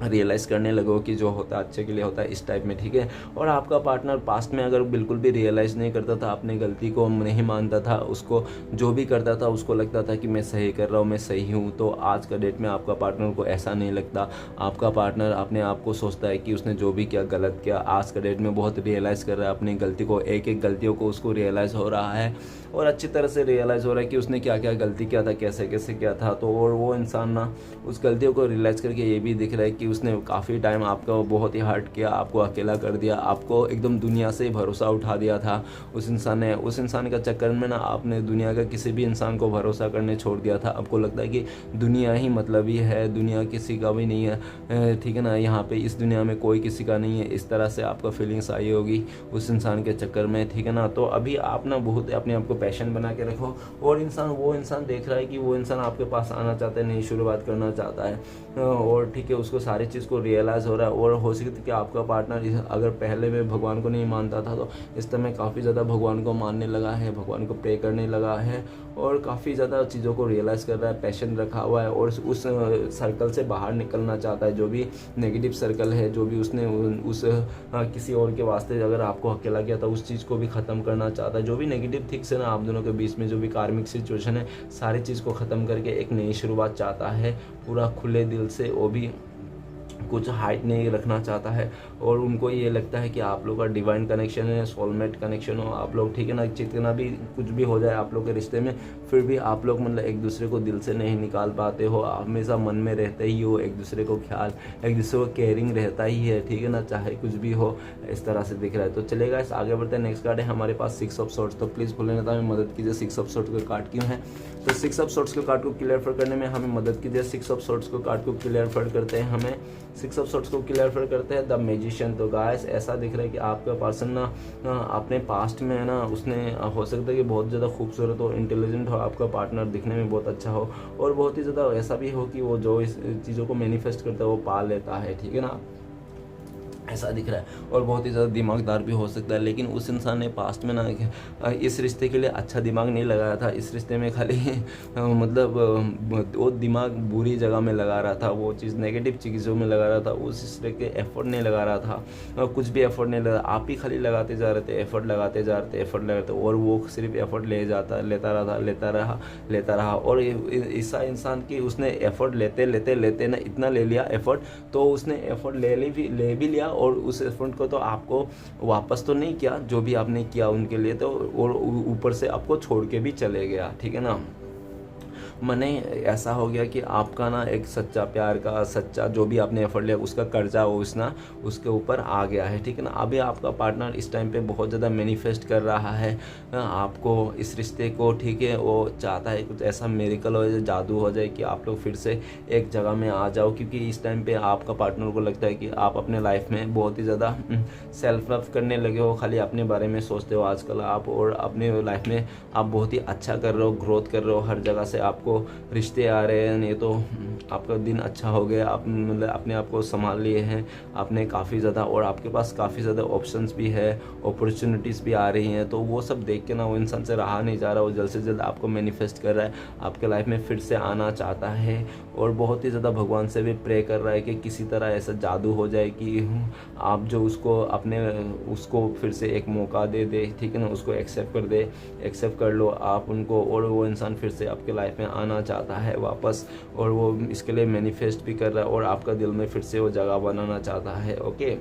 रियलाइज़ करने लगो कि जो होता है अच्छे के लिए होता है, इस टाइप में, ठीक है। और आपका पार्टनर पास्ट में अगर बिल्कुल भी रियलाइज़ नहीं करता था, अपनी गलती को नहीं मानता था, उसको जो भी करता था उसको लगता था कि मैं सही कर रहा हूँ, मैं सही हूँ, तो आज का डेट में आपका पार्टनर को ऐसा नहीं लगता। आपका पार्टनर अपने आप को सोचता है कि उसने जो भी किया गलत किया। आज का डेट में बहुत रियलाइज़ कर रहा है अपनी गलती को, एक एक गलतियों को उसको रियलाइज़ हो रहा है, और अच्छी तरह से रियलाइज़ हो रहा है कि उसने क्या क्या गलती किया था, कैसे कैसे किया था। तो और वो इंसान ना उस गलतियों को रियलाइज़ करके ये भी दिख रहा है कि उसने काफ़ी टाइम आपको बहुत ही हर्ट किया, आपको अकेला कर दिया, आपको एकदम दुनिया से भरोसा उठा दिया था उस इंसान ने। उस इंसान का चक्कर में ना आपने दुनिया का किसी भी इंसान को भरोसा करने छोड़ दिया था। आपको लगता है कि दुनिया ही मतलबी है, दुनिया किसी का भी नहीं है, ठीक है ना, यहाँ पे इस दुनिया में कोई किसी का नहीं है, इस तरह से आपका फीलिंग्स आई होगी उस इंसान के चक्कर में, ठीक है ना। तो अभी आप ना बहुत अपने आप को पैशन बना के रखो, और वो इंसान देख रहा है कि वो इंसान आपके पास आना चाहता है, नई शुरुआत करना चाहता है, और ठीक है उसको सारी चीज़ को रियलाइज़ हो रहा है। और हो सकता है कि आपका पार्टनर अगर पहले में भगवान को नहीं मानता था तो इस समय काफ़ी ज़्यादा भगवान को मानने लगा है, भगवान को प्रे करने लगा है, और काफ़ी ज़्यादा चीज़ों को रियलाइज़ कर रहा है, पैशन रखा हुआ है, और उस सर्कल से बाहर निकलना चाहता है। जो भी नेगेटिव सर्कल है, जो भी उसने उस किसी और के वास्ते अगर आपको अकेला किया था, उस चीज़ को भी ख़त्म करना चाहता है। जो भी नेगेटिव थिंग्स है ना आप दोनों के बीच में, जो भी कार्मिक सिचुएशन है, सारी चीज़ को ख़त्म करके एक नई शुरुआत चाहता है पूरा खुले दिल से, वो भी कुछ हाइट नहीं रखना चाहता है। और उनको ये लगता है कि आप लोग का डिवाइन कनेक्शन है, सोलमेट कनेक्शन हो आप लोग, ठीक है ना। जितना भी कुछ भी हो जाए आप लोग के रिश्ते में, फिर भी आप लोग मतलब एक दूसरे को दिल से नहीं निकाल पाते हो, हमेशा मन में रहते ही हो, एक दूसरे को ख्याल, एक दूसरे को केयरिंग रहता ही है, ठीक है ना, चाहे कुछ भी हो, इस तरह से दिख रहा है। तो चलेगा, इस आगे बढ़ते हैं। नेक्स्ट कार्ड है हमारे पास 6 ऑफ सोर्ड्स। तो प्लीज़ भूलें ना हमें मदद कीजिए, 6 ऑफ सोर्ड्स का कार्ड क्यों है। तो 6 ऑफ सोर्ड्स के कार्ड को क्लियर करने में हमें मदद कीजिए। 6 ऑफ सोर्ड्स को कार्ड को क्लियर करते हैं हमें सिक्स ऑफ सोर्ड्स को क्लियर करते हैं द मैजिशियन। तो गाइस ऐसा दिख रहा है कि आपका पर्सन ना अपने पास्ट में है ना, उसने हो सकता है कि बहुत ज़्यादा खूबसूरत हो, इंटेलिजेंट हो, आपका पार्टनर दिखने में बहुत अच्छा हो, और बहुत ही ज़्यादा ऐसा भी हो कि वो जो इस चीज़ों को मैनिफेस्ट करता है वो पा लेता है, ठीक है ना, ऐसा दिख रहा है। और बहुत ही ज़्यादा दिमागदार भी हो सकता है, लेकिन उस इंसान ने पास्ट में ना इस रिश्ते के लिए अच्छा दिमाग नहीं लगाया था। इस रिश्ते में खाली मतलब वो दिमाग बुरी जगह में लगा रहा था, वो चीज़ नेगेटिव चीज़ों में लगा रहा था, उस रिश्ते के एफर्ट नहीं लगा रहा था, कुछ भी एफर्ट नहीं लगा, आप ही खाली लगाते जा रहे थे, एफर्ट लगाते जा रहे थे, एफर्ट लगाते, और वो सिर्फ एफर्ट लेता रहा। और ऐसा इंसान की उसने एफर्ट लेते ना इतना ले लिया एफर्ट, तो उसने एफर्ट ले भी लिया, और उस एफर्ट को तो आपको वापस तो नहीं किया जो भी आपने किया उनके लिए, तो और ऊपर से आपको छोड़ के भी चले गया, ठीक है ना। माने ऐसा हो गया कि आपका ना एक सच्चा प्यार का, सच्चा जो भी आपने एफर्ट लिया उसका कर्जा उसके ऊपर आ गया है, ठीक है ना। अभी आपका पार्टनर इस टाइम पे बहुत ज़्यादा मैनिफेस्ट कर रहा है आपको, इस रिश्ते को, ठीक है। वो चाहता है कुछ ऐसा मेरिकल हो जाए, जादू हो जाए कि आप लोग फिर से एक जगह में आ जाओ, क्योंकि इस टाइम पे आपका पार्टनर को लगता है कि आप अपने लाइफ में बहुत ही ज़्यादा सेल्फ लव करने लगे हो, खाली अपने बारे में सोचते हो आजकल आप, और अपने लाइफ में आप बहुत ही अच्छा कर रहे हो, ग्रोथ कर रहे हो, हर जगह से आपको रिश्ते आ रहे हैं, नहीं तो आपका दिन अच्छा हो गया, आप मतलब अपने आप को संभाल लिए हैं आपने काफ़ी ज़्यादा, और आपके पास काफ़ी ज़्यादा ऑप्शंस भी है, अपॉर्चुनिटीज़ भी आ रही हैं। तो वो सब देख के ना वो इंसान से रहा नहीं जा रहा, वो जल्द से जल्द आपको मैनिफेस्ट कर रहा है, आपके लाइफ में फिर से आना चाहता है, और बहुत ही ज़्यादा भगवान से भी प्रे कर रहा है कि किसी तरह ऐसा जादू हो जाए कि आप जो उसको फिर से एक मौका दे, ठीक है ना, उसको एक्सेप्ट कर लो आप उनको, और वो इंसान फिर से आपके लाइफ में आना चाहता है वापस, और वो इसके लिए मैनिफेस्ट भी कर रहा है, और आपका दिल में फिर से वो जगह बनाना चाहता है, ओके।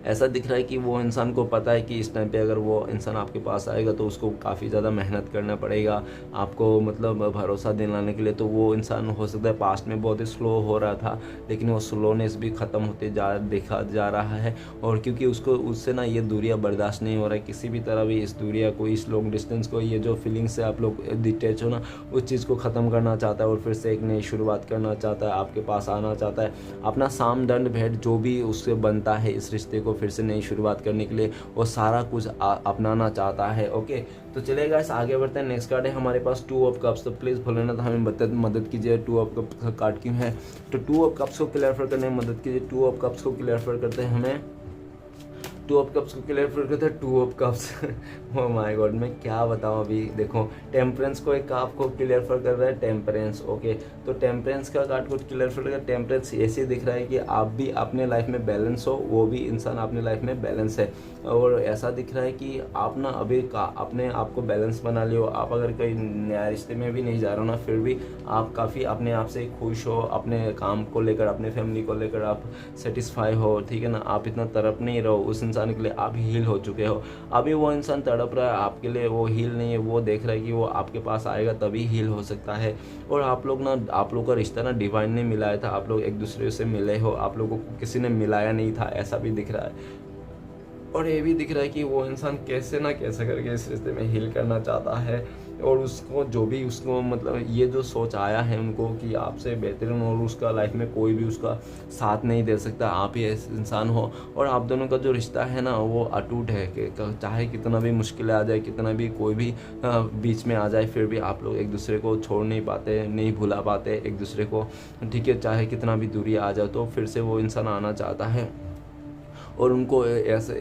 ऐसा दिख रहा है कि वो इंसान को पता है कि इस टाइम पे अगर वो इंसान आपके पास आएगा तो उसको काफ़ी ज़्यादा मेहनत करना पड़ेगा आपको, मतलब भरोसा दिलाने के लिए। तो वो इंसान हो सकता है पास्ट में बहुत ही स्लो हो रहा था, लेकिन वो स्लोनेस भी ख़त्म होते देखा जा रहा है, और क्योंकि उससे ना ये दूरियां बर्दाश्त नहीं हो रहा है किसी भी तरह भी, इस दूरिया को, इस लॉन्ग डिस्टेंस को, ये जो फीलिंग्स से आप लोग डिटैच हो ना, उस चीज़ को ख़त्म करना चाहता है, और फिर से एक नई शुरुआत करना चाहता है, आपके पास आना चाहता है, अपना साम दंड भेंट जो भी उससे बनता है इस रिश्ते को फिर से नई शुरुआत करने के लिए, वो सारा कुछ अपनाना चाहता है, ओके। तो चलिए गाइस आगे बढ़ते हैं। नेक्स्ट कार्ड है हमारे पास टू ऑफ कप्स। तो प्लीज़ भोलेनाथ हमें मदद कीजिए, टू ऑफ कप्स का कार्ड क्यों है, तो टू ऑफ कप्स को क्लियर करने में मदद कीजिए। टू ऑफ कप्स को क्लियर करते हैं हमें, टू ऑफ कप्स को क्लियर करते हैं, two of cups oh my God, मैं क्या बताऊं। अभी देखो टेम्परेंस को एक आपको क्लियर कर रहा है, टेम्परेंस, ओके। तो टेम्परेंस का कार्ड को क्लियर कर, टेम्परेंस ऐसे दिख रहा है कि आप भी अपने लाइफ में बैलेंस हो, वो भी इंसान अपने लाइफ में बैलेंस है, और ऐसा दिख रहा है कि आप ना अभी अपने आप को बैलेंस बना लियो। आप अगर कहीं नया रिश्ते में भी नहीं जा रहे हो ना, फिर भी आप काफ़ी अपने आप से खुश हो, अपने काम को लेकर, अपने फैमिली को लेकर आप सेटिस्फाई हो, ठीक है ना। आप इतना तड़प नहीं रहो उस इंसान के लिए, आप हील हो चुके हो। अभी वो इंसान तड़प रहा है आपके लिए, वो हील नहीं है, वो देख रहा है कि वो आपके पास आएगा तभी हील हो सकता है। और आप लोग का रिश्ता ना डिवाइन ने मिलाया था, आप लोग एक दूसरे से मिले हो, आप लोगों को किसी ने मिलाया नहीं था, ऐसा भी दिख रहा है। और ये भी दिख रहा है कि वो इंसान कैसे ना कैसे करके इस रिश्ते में हील करना चाहता है, और उसको जो भी उसको मतलब ये जो सोच आया है उनको कि आपसे बेहतरीन और उसका लाइफ में कोई भी उसका साथ नहीं दे सकता, आप ही ऐसे इंसान हो। और आप दोनों का जो रिश्ता है ना वो अटूट है, कि चाहे कितना भी मुश्किलें आ जाए, कितना भी कोई भी बीच में आ जाए, फिर भी आप लोग एक दूसरे को छोड़ नहीं पाते, नहीं भुला पाते एक दूसरे को, ठीक है। चाहे कितना भी दूरी आ जाए तो फिर से वो इंसान आना चाहता है। और उनको ऐसे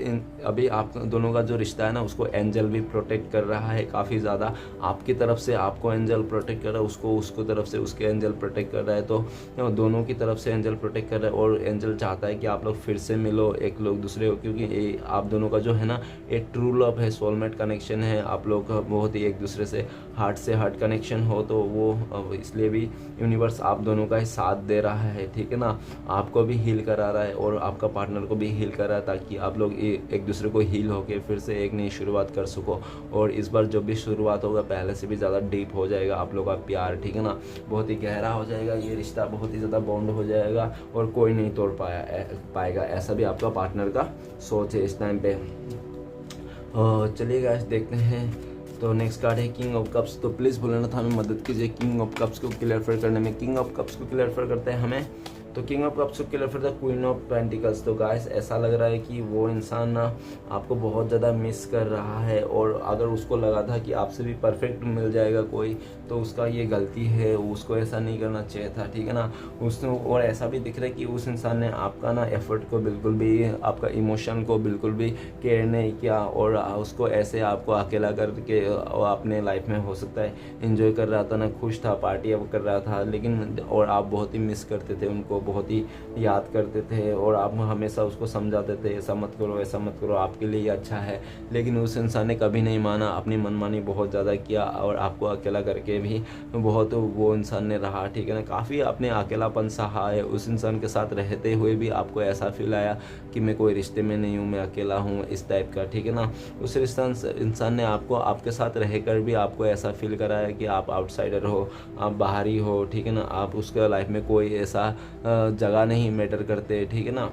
अभी आप दोनों का जो रिश्ता है ना उसको एंजल भी प्रोटेक्ट कर रहा है काफ़ी ज़्यादा, आपकी तरफ से आपको एंजल प्रोटेक्ट कर रहा है, उसको तरफ से उसके एंजल प्रोटेक्ट कर रहा है, तो दोनों की तरफ से एंजल प्रोटेक्ट कर रहा है। और एंजल चाहता है कि आप लोग फिर से मिलो एक लोग दूसरे को, क्योंकि आप दोनों का जो है ना एक ट्रू लव है, सोलमेट कनेक्शन है, आप लोग बहुत ही एक दूसरे से हार्ट कनेक्शन हो, तो वो इसलिए भी यूनिवर्स आप दोनों का ही साथ दे रहा है, ठीक है ना। आपको भी हील करा रहा है और आपका पार्टनर को भी हील कर रहा है, ताकि आप लोग एक दूसरे को हील होके फिर से एक नई शुरुआत कर सको। और इस बार जो भी शुरुआत होगा पहले से भी ज़्यादा डीप हो जाएगा आप लोग का प्यार, ठीक है ना, बहुत ही गहरा हो जाएगा ये रिश्ता, बहुत ही ज़्यादा बॉन्ड हो जाएगा और कोई नहीं तोड़ पाएगा, ऐसा भी आपका पार्टनर का सोच है इस टाइम पे। चलिए गाइस देखते हैं। तो नेक्स्ट कार्ड है किंग ऑफ कप्स। तो प्लीज़ भोलेनाथ हमें मदद कीजिए किंग ऑफ कप्स को क्लियर करने में। किंग ऑफ कप्स को क्लियर करते हैं हमें, तो किंग ऑफ कप्स को क्लियर फिर द क्वीन ऑफ पेंटिकल्स। तो गाइस ऐसा लग रहा है कि वो इंसान ना आपको बहुत ज़्यादा मिस कर रहा है, और अगर उसको लगा था कि आपसे भी परफेक्ट मिल जाएगा कोई, तो उसका ये गलती है, उसको ऐसा नहीं करना चाहिए था, ठीक है ना। उसने और ऐसा भी दिख रहा है कि उस इंसान ने आपका ना एफर्ट को बिल्कुल भी, आपका इमोशन को बिल्कुल भी केयर नहीं किया, और उसको ऐसे आपको अकेला करके अपने लाइफ में हो सकता है एंजॉय कर रहा था ना, खुश था, पार्टी कर रहा था, लेकिन और आप बहुत ही मिस करते थे उनको, बहुत ही याद करते थे, और आप हमेशा उसको समझाते थे ऐसा मत करो, ऐसा मत करो, आपके लिए अच्छा है। लेकिन उस इंसान ने कभी नहीं माना, अपनी मनमानी बहुत ज़्यादा किया, और आपको अकेला करके भी बहुत वो इंसान ने रहा, ठीक है ना। काफ़ी आपने अकेलापन सहा है, उस इंसान के साथ रहते हुए भी आपको ऐसा फील आया कि मैं कोई रिश्ते में नहीं हूँ, मैं अकेला हूँ, इस टाइप का, ठीक है ना। उस इंसान ने आपको आपके साथ रहकर भी आपको ऐसा फील कराया कि आप आउटसाइडर हो, आप बाहरी हो, ठीक है ना, आप उसके लाइफ में कोई ऐसा जगह नहीं मैटर करते, ठीक है ना।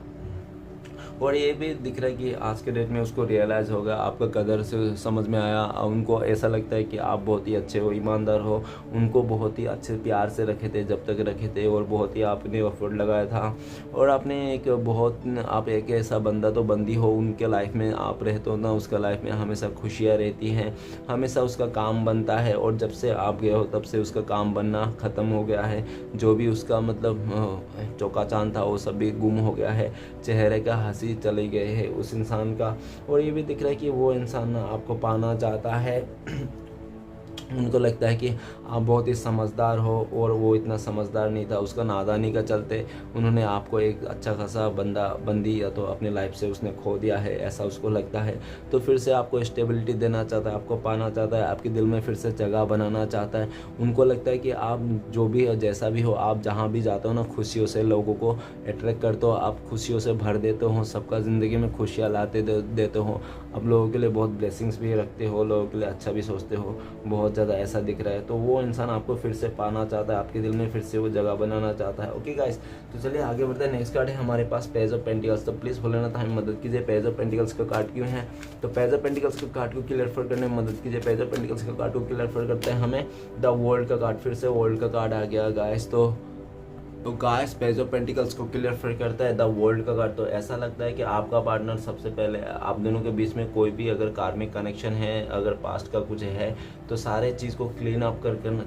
और ये भी दिख रहा है कि आज के डेट में उसको रियलाइज़ होगा, आपका कदर से समझ में आया, उनको ऐसा लगता है कि आप बहुत ही अच्छे हो, ईमानदार हो, उनको बहुत ही अच्छे प्यार से रखे थे जब तक रखे थे, और बहुत ही आपने एफर्ट लगाया था, और आपने आप एक ऐसा बंदा तो बंदी हो उनके लाइफ में, आप रहते हो ना, उसका लाइफ में हमेशा खुशियाँ रहती हैं, हमेशा उसका काम बनता है, और जब से आप गए हो तब से उसका काम बनना ख़त्म हो गया है, जो भी उसका मतलब चौका चांद था वो सब भी गुम हो गया है, चेहरे का हंसी चले गए हैं उस इंसान का। और ये भी दिख रहा है कि वो इंसान आपको पाना चाहता है उनको लगता है कि आप बहुत ही समझदार हो, और वो इतना समझदार नहीं था, उसका नादानी का चलते उन्होंने आपको एक अच्छा खासा बंदी या तो अपने लाइफ से उसने खो दिया है, ऐसा उसको लगता है। तो फिर से आपको स्टेबिलिटी देना चाहता है, आपको पाना चाहता है, आपके दिल में फिर से जगह बनाना चाहता है। उनको लगता है कि आप जो भी हो, जैसा भी हो, आप जहाँ भी जाते हो ना, खुशियों से लोगों को अट्रैक्ट करते हो, आप खुशियों से भर देते हो, सबका ज़िंदगी में खुशियाँ लाते देते हो, आप लोगों के लिए बहुत ब्लेसिंग्स भी रखते हो, लोगों के लिए अच्छा भी सोचते हो, बहुत ज़्यादा ऐसा दिख रहा है। तो वो इंसान आपको फिर से पाना चाहता है, आपके दिल में फिर से वो जगह बनाना चाहता है। ओके गाइस, तो चलिए आगे बढ़ते हैं। नेक्स्ट कार्ड है हमारे पास पेज ऑफ पेंटिकल्स। तो प्लीज़ भूलना था, हमें मदद कीजिए। पेज ऑफ पेंटिकल्स का कार्ड क्यों है, तो पेज ऑफ पेंटिकल्स का कार्ड को क्लियर करने में मदद कीजिए। पेज ऑफ पेंटिकल्स का कार्ड को क्लियर करते हैं हमें द वर्ल्ड का कार्ड, फिर से वर्ल्ड का कार्ड आ गया गाइस। तो गाइस पेज ऑफ पेंटिकल्स को क्लियर करता है द वर्ल्ड का कार्ड। तो ऐसा लगता है कि आपका पार्टनर सबसे पहले आप दोनों के बीच में कोई भी अगर कार्मिक कनेक्शन है, अगर पास्ट का कुछ है, तो सारे चीज़ को क्लीन अप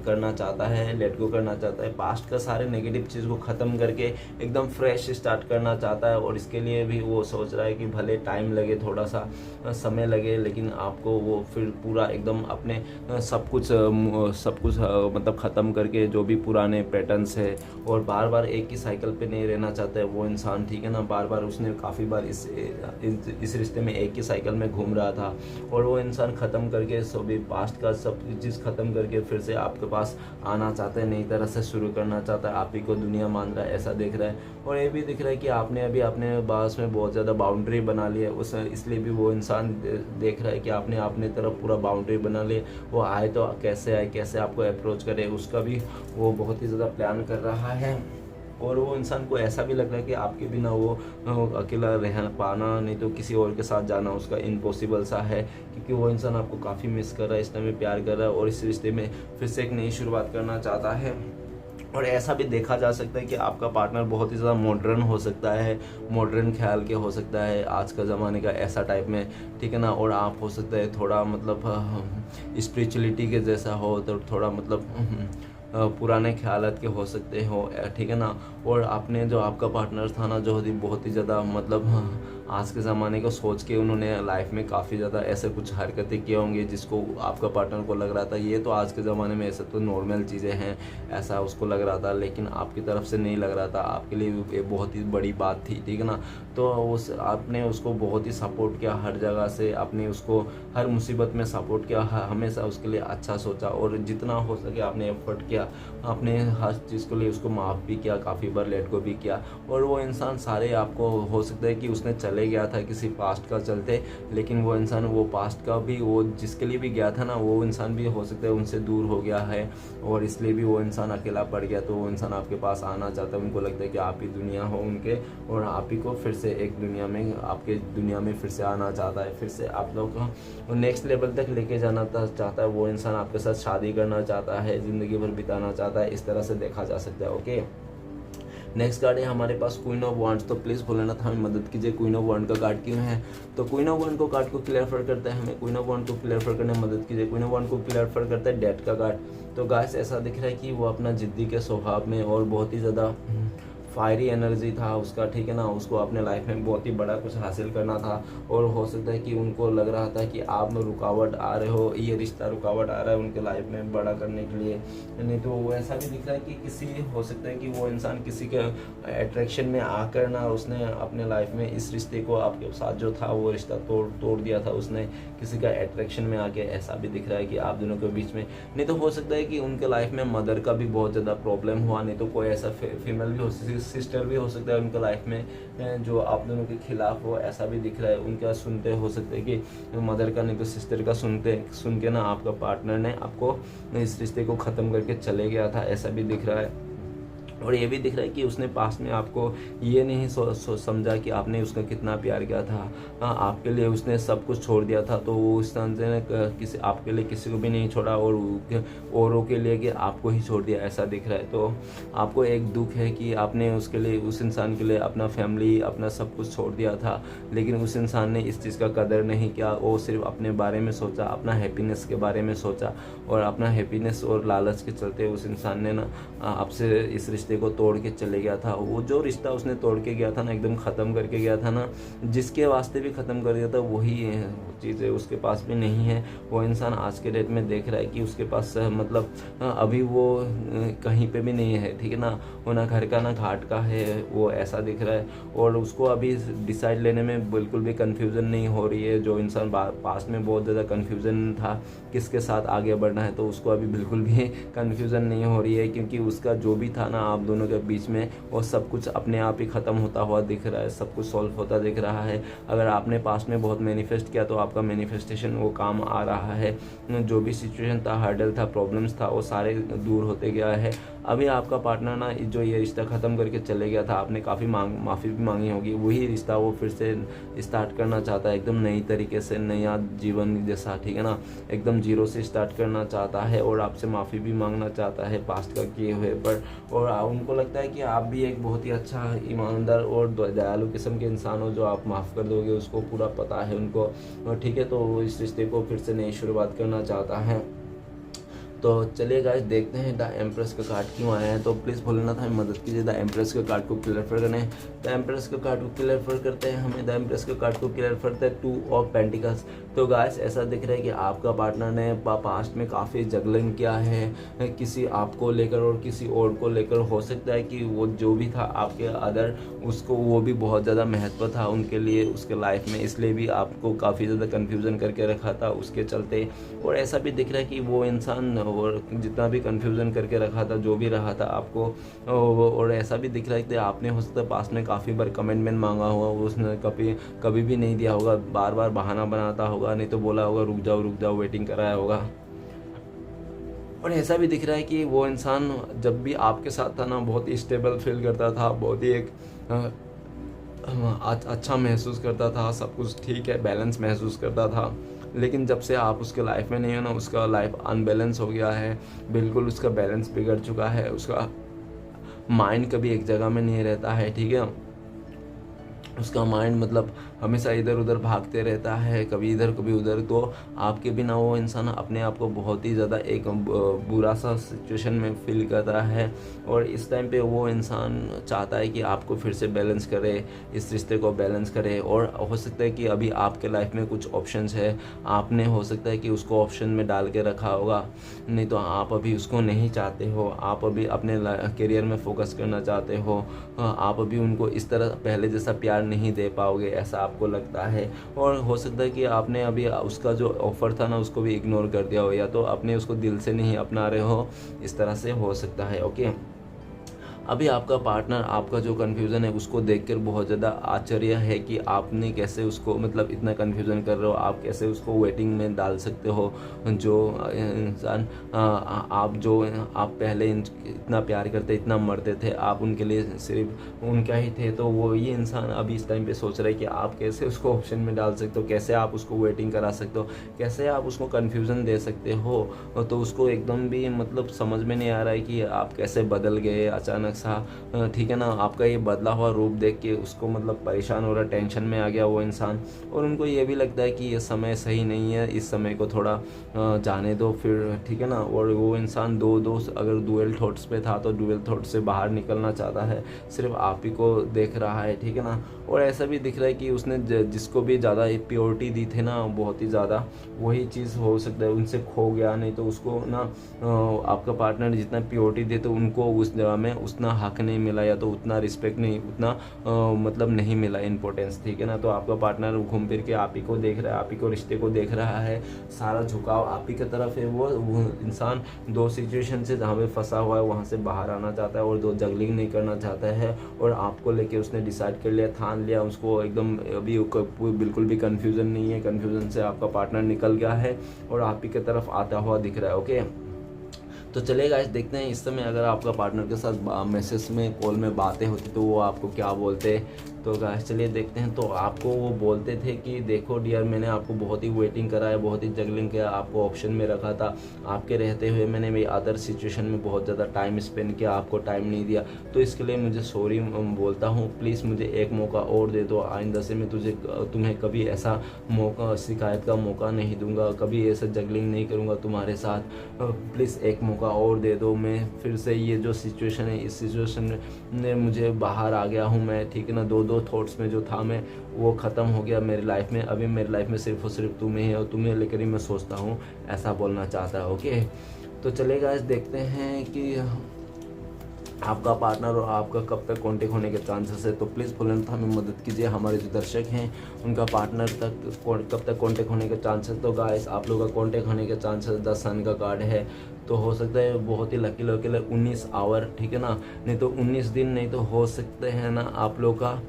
करना चाहता है, लेट गो करना चाहता है, पास्ट का सारे नेगेटिव चीज़ को ख़त्म करके एकदम फ्रेश स्टार्ट करना चाहता है। और इसके लिए भी वो सोच रहा है कि भले टाइम लगे, थोड़ा सा समय लगे, लेकिन आपको वो फिर पूरा एकदम अपने सब कुछ मतलब ख़त्म करके जो भी पुराने पैटर्न्स है, और बार बार एक ही साइकिल पे नहीं रहना चाहता है वो इंसान, ठीक है ना। बार बार उसने काफ़ी बार इस रिश्ते में एक ही साइकिल में घूम रहा था, और वो इंसान ख़त्म करके सभी पास्ट का सब चीज़ ख़त्म करके फिर से आपके पास आना चाहता है, नई तरह से शुरू करना चाहता है, आप ही को दुनिया मान रहा है, ऐसा देख रहा है। और ये भी दिख रहा है कि आपने अभी अपने पास में बहुत ज़्यादा बाउंड्री बना ली है, उस इसलिए भी वो इंसान देख रहा है कि आपने अपने तरफ पूरा बाउंड्री बना ली। वो आए तो कैसे आए, कैसे आपको अप्रोच करे, उसका भी वो बहुत ही ज़्यादा प्लान कर रहा है। और वो इंसान को ऐसा भी लग रहा है कि आपके बिना वो अकेला रह पाना, नहीं तो किसी और के साथ जाना उसका इम्पॉसिबल सा है, क्योंकि वो इंसान आपको काफ़ी मिस कर रहा है, इस टाइम में प्यार कर रहा है, और इस रिश्ते में फिर से एक नई शुरुआत करना चाहता है। और ऐसा भी देखा जा सकता है कि आपका पार्टनर बहुत ही ज़्यादा मॉडर्न हो सकता है, मॉडर्न ख्याल के हो सकता है, आज का ज़माने का ऐसा टाइप में, ठीक है ना। और आप हो सकता है थोड़ा मतलब स्पिरिचुअलिटी के जैसा हो, तो थोड़ा मतलब पुराने ख्यालात के हो सकते हो, ठीक है ना। और आपने जो आपका पार्टनर था ना, जो बहुत ही ज़्यादा मतलब आज के ज़माने को सोच के उन्होंने लाइफ में काफ़ी ज़्यादा ऐसे कुछ हरकतें किए होंगे, जिसको आपका पार्टनर को लग रहा था ये तो आज के ज़माने में ऐसे तो नॉर्मल चीज़ें हैं, ऐसा उसको लग रहा था, लेकिन आपकी तरफ से नहीं लग रहा था, आपके लिए ये बहुत ही बड़ी बात थी, ठीक है ना। तो आपने उसको बहुत ही सपोर्ट किया हर जगह से, आपने उसको हर मुसीबत में सपोर्ट किया, हमेशा उसके लिए अच्छा सोचा, और जितना हो सके आपने एफर्ट किया, आपने हर चीज़ के लिए उसको माफ़ भी किया, काफ़ी बार लेट गो भी किया। और वो इंसान सारे आपको हो सकता है कि उसने चले गया था किसी पास्ट का चलते, लेकिन वो इंसान वो पास्ट का भी, वो जिसके लिए भी गया था ना, वो इंसान भी हो सकता है उनसे दूर हो गया है, और इसलिए भी वो इंसान अकेला पड़ गया। तो वो इंसान आपके पास आना चाहता है, उनको लगता है कि आप ही दुनिया हो उनके, और आप ही को फिर से एक दुनिया में, आपके दुनिया में फिर से आना चाहता है, फिर से आप लोग को नेक्स्ट लेवल तक लेके जाना चाहता है। वो इंसान आपके साथ शादी करना चाहता है, ज़िंदगी भर बिताना चाहता है, इस तरह से देखा जा सकता है। ओके, नेक्स्ट कार्ड है हमारे पास क्वीन ऑफ वांड्स। तो प्लीज़ भोलेनाथ हमें मदद कीजिए, क्वीन ऑफ वांड का कार्ड क्यों है। तो क्वीन ऑफ वांड को कार्ड को क्लियरफाई करता है, हमें क्वीन ऑफ वांड को क्लियरफाई करने में मदद कीजिए। क्वीन ऑफ वांड को क्लियरफाई करता है डेथ का कार्ड। तो गाइस ऐसा दिख रहा है कि वो अपना जिद्दी के स्वभाव में और बहुत ही ज़्यादा फायरी एनर्जी था उसका, ठीक है ना, उसको अपने लाइफ में बहुत ही बड़ा कुछ हासिल करना था। और हो सकता है कि उनको लग रहा था कि आप में रुकावट आ रहे हो, ये रिश्ता रुकावट आ रहा है उनके लाइफ में बड़ा करने के लिए। नहीं तो वो ऐसा भी दिख रहा है कि किसी हो सकता है कि वो इंसान किसी के अट्रैक्शन में आकर ना उसने अपने लाइफ में इस रिश्ते को आपके साथ जो था वो रिश्ता तोड़ दिया था उसने किसी का अट्रैक्शन में आके। ऐसा भी दिख रहा है कि आप दोनों के बीच में, नहीं तो हो सकता है कि उनके लाइफ में मदर का भी बहुत ज़्यादा प्रॉब्लम हुआ, नहीं तो कोई ऐसा फीमेल भी हो सकती है, सिस्टर भी हो सकता है उनके लाइफ में जो आप दोनों के खिलाफ हो। ऐसा भी दिख रहा है उनका सुनते हो सकता है कि मदर का नहीं तो सिस्टर का सुन के ना आपका पार्टनर ने आपको इस रिश्ते को ख़त्म करके चले गया था, ऐसा भी दिख रहा है। और ये भी दिख रहा है कि उसने पास में आपको ये नहीं समझा कि आपने उसका कितना प्यार किया था। आपके लिए उसने सब कुछ छोड़ दिया था, तो वो उस तरह से किसी आपके लिए किसी को भी नहीं छोड़ा और औरों के लिए कि आपको ही छोड़ दिया, ऐसा दिख रहा है। तो आपको एक दुख है कि आपने उसके लिए, उस इंसान के लिए अपना फैमिली अपना सब कुछ छोड़ दिया था, लेकिन उस इंसान ने इस चीज़ का कदर नहीं किया। वो सिर्फ अपने बारे में सोचा, अपना हैप्पीनेस के बारे में सोचा, और अपना हैप्पीनेस और लालच के चलते उस इंसान ने ना आपसे इस रिश्ते को तोड़ के चले गया था। वो जो रिश्ता उसने तोड़ के गया था ना, एकदम ख़त्म करके गया था ना, जिसके वास्ते भी ख़त्म कर दिया था वही चीज़ें उसके पास भी नहीं है। वो इंसान आज के डेट में देख रहा है कि उसके पास मतलब अभी वो कहीं पे भी नहीं है, ठीक है ना, वो ना घर का ना घाट का है, वो ऐसा दिख रहा है। और उसको अभी डिसाइड लेने में बिल्कुल भी कन्फ्यूज़न नहीं हो रही है। जो इंसान पास्ट में बहुत ज़्यादा कन्फ्यूज़न था किसके साथ आगे बढ़ना है, तो उसको अभी बिल्कुल भी कन्फ्यूज़न नहीं हो रही है, क्योंकि उसका जो भी था ना आप दोनों के बीच में वो सब कुछ अपने आप ही ख़त्म होता हुआ दिख रहा है, सब कुछ सॉल्व होता दिख रहा है। अगर आपने पास्ट में बहुत मैनिफेस्ट किया तो आपका मैनिफेस्टेशन वो काम आ रहा है। जो भी सिचुएशन था, हर्डल था, प्रॉब्लम्स था, वो सारे दूर होते गया है। अभी आपका पार्टनर ना जो ये रिश्ता ख़त्म करके चले गया था, आपने काफ़ी माफ़ी भी मांगी होगी, वही रिश्ता वो फिर से स्टार्ट करना चाहता है एकदम नई तरीके से, नया जीवन जैसा, ठीक है ना, एकदम जीरो से स्टार्ट करना चाहता है और आपसे माफ़ी भी मांगना चाहता है पास्ट का किए हुए पर। और उनको लगता है कि आप भी एक बहुत ही अच्छा, ईमानदार और दयालु किस्म के इंसान हो, जो आप माफ़ कर दोगे, उसको पूरा पता है उनको, ठीक है। तो वो इस रिश्ते को फिर से नई शुरुआत करना चाहता है। तो चलिए गाइस देखते हैं द एम्प्रेस का कार्ड क्यों आया है। तो प्लीज़ भोलेनाथ हमें मदद कीजिए द एम्प्रेस के कार्ड को क्लियरफाई करने। द एम्प्रेस के कार्ड को क्लियरफाई करते हैं हमें, द एम्प्रेस के कार्ड को क्लियरफाई करते हैं 2 ऑफ पेंटिकल्स। तो गाइस ऐसा दिख रहा है कि आपका पार्टनर ने पास्ट में काफ़ी जगलिंग किया है किसी आपको लेकर और किसी और को लेकर। हो सकता है कि वो जो भी था आपके अदर, उसको वो भी बहुत ज़्यादा महत्व था उनके लिए उसके लाइफ में, इसलिए भी आपको काफ़ी ज़्यादा कन्फ्यूज़न करके रखा था उसके चलते। और ऐसा भी दिख रहा है कि वो इंसान और जितना भी कन्फ्यूज़न करके रखा था, जो भी रहा था आपको, और ऐसा भी दिख रहा है कि आपने हो सकता है पास्ट में काफ़ी बार कमिटमेंट मांगा हुआ, उसने कभी भी नहीं दिया होगा, बार बार बहाना बनाता होगा, नहीं तो बोला होगा रुक जाओ वेटिंग कराया होगा। और ऐसा भी दिख रहा है कि वो इंसान जब भी आपके साथ था ना बहुत ही स्टेबल फील करता था, बहुत ही एक अच्छा महसूस करता था, सब कुछ ठीक है, बैलेंस महसूस करता था। लेकिन जब से आप उसके लाइफ में नहीं हो ना, उसका लाइफ अनबैलेंस हो गया है, बिल्कुल उसका बैलेंस बिगड़ चुका है, उसका माइंड कभी एक जगह में नहीं रहता है, ठीक है। उसका माइंड मतलब हमेशा इधर उधर भागते रहता है, कभी इधर कभी उधर। तो आपके बिना वो इंसान अपने आप को बहुत ही ज़्यादा एक बुरा सा सिचुएशन में फील कर रहा है। और इस टाइम पे वो इंसान चाहता है कि आपको फिर से बैलेंस करे, इस रिश्ते को बैलेंस करे। और हो सकता है कि अभी आपके लाइफ में कुछ ऑप्शंस है, आपने हो सकता है कि उसको ऑप्शन में डाल के रखा होगा, नहीं तो आप अभी उसको नहीं चाहते हो, आप अभी अपने करियर में फोकस करना चाहते हो, आप अभी उनको इस तरह पहले जैसा प्यार नहीं दे पाओगे, ऐसा आपको लगता है। और हो सकता है कि आपने अभी उसका जो ऑफ़र था ना उसको भी इग्नोर कर दिया हो, या तो आपने उसको दिल से नहीं अपना रहे हो, इस तरह से हो सकता है। ओके, अभी आपका पार्टनर आपका जो कन्फ्यूज़न है उसको देखकर बहुत ज़्यादा आश्चर्य है कि आपने कैसे उसको मतलब इतना कन्फ्यूज़न कर रहे हो, आप कैसे उसको वेटिंग में डाल सकते हो। जो इंसान आप पहले इतना प्यार करते, इतना मरते थे, आप उनके लिए सिर्फ उनका ही थे, तो वो ये इंसान अभी इस टाइम पे सोच रहा है कि आप कैसे उसको ऑप्शन में डाल सकते हो, कैसे आप उसको वेटिंग करा सकते हो, कैसे आप उसको कन्फ्यूज़न दे सकते हो। तो उसको एकदम भी मतलब समझ में नहीं आ रहा है कि आप कैसे बदल गए अचानक सा ठीक है ना, आपका ये बदला हुआ रूप देख के उसको मतलब परेशान हो रहा, टेंशन में आ गया वो इंसान, और उनको ये भी लगता है कि ये समय सही नहीं है, इस समय को थोड़ा जाने दो फिर, ठीक है ना। और वो इंसान अगर डुअल थॉट्स पे था तो डुअल थॉट से बाहर निकलना चाहता है, सिर्फ आप ही को देख रहा है, ठीक है ना। और ऐसा भी दिख रहा है कि उसने जिसको भी ज़्यादा प्योरिटी दी थी ना, बहुत ही ज़्यादा, वही चीज़ हो सकता है उनसे खो गया, नहीं तो उसको ना आपका पार्टनर जितना प्योरिटी दे तो उनको उस जगह में उतना हक नहीं मिला, या तो उतना रिस्पेक्ट नहीं, उतना मतलब नहीं मिला इम्पोर्टेंस, ठीक है ना। तो आपका पार्टनर घूम फिर के आप ही को देख रहा है, आप ही को रिश्ते को देख रहा है, सारा झुकाव आप ही की तरफ है। वो इंसान दो सिचुएशन से जहाँ पे फंसा हुआ है वहाँ से बाहर आना चाहता है, और दो जगलिंग नहीं करना चाहता है, और आपको लेके उसने डिसाइड कर लिया, ठान लिया, उसको एकदम अभी बिल्कुल भी कन्फ्यूज़न नहीं है, कन्फ्यूज़न से आपका पार्टनर निकल गया है और आप ही की तरफ आता हुआ दिख रहा है। ओके, तो चलिए गाइस देखते हैं इस समय अगर आपका पार्टनर के साथ मैसेज में, कॉल में बातें होती तो वो आपको क्या बोलते। तो गाइस चलिए देखते हैं। तो आपको वो बोलते थे कि देखो डियर, मैंने आपको बहुत ही वेटिंग करा है, बहुत ही जगलिंग किया, आपको ऑप्शन में रखा था, आपके रहते हुए मैंने मेरी अदर सिचुएशन में बहुत ज़्यादा टाइम स्पेंड किया, आपको टाइम नहीं दिया, तो इसके लिए मुझे सॉरी बोलता हूँ, प्लीज़ मुझे एक मौका और दे दो, आइंदा से मैं तुम्हें कभी ऐसा मौका, शिकायत का मौका नहीं दूंगा, कभी ऐसा जगलिंग नहीं करूँगा तुम्हारे साथ, प्लीज़ एक मौका और दे दो, मैं फिर से ये जो सिचुएशन है, इस सिचुएशन में मुझे बाहर आ गया हूँ मैं, ठीक है ना। दो थॉट्स में जो था मैं, वो ख़त्म हो गया मेरी लाइफ में, अभी मेरी लाइफ में सिर्फ और सिर्फ तुम्हें ही, और तुम्हें लेकर ही मैं सोचता हूँ, ऐसा बोलना चाहता है। ओके, तो चलेगा, इस देखते हैं कि आपका पार्टनर और आपका कब तक कांटेक्ट होने के चांसेस है। तो प्लीज़ तुरंत हमें मदद कीजिए, हमारे जो दर्शक हैं उनका पार्टनर तक कब तक कांटेक्ट होने के चांसेस। तो गाइस आप लोगों का कांटेक्ट होने के चांसेस 10 सन का कार्ड है, तो हो सकता है बहुत ही लकी लोग के लिए 19 आवर, ठीक है ना, नहीं तो 19 दिन, नहीं तो हो सकते हैं ना आप लोग का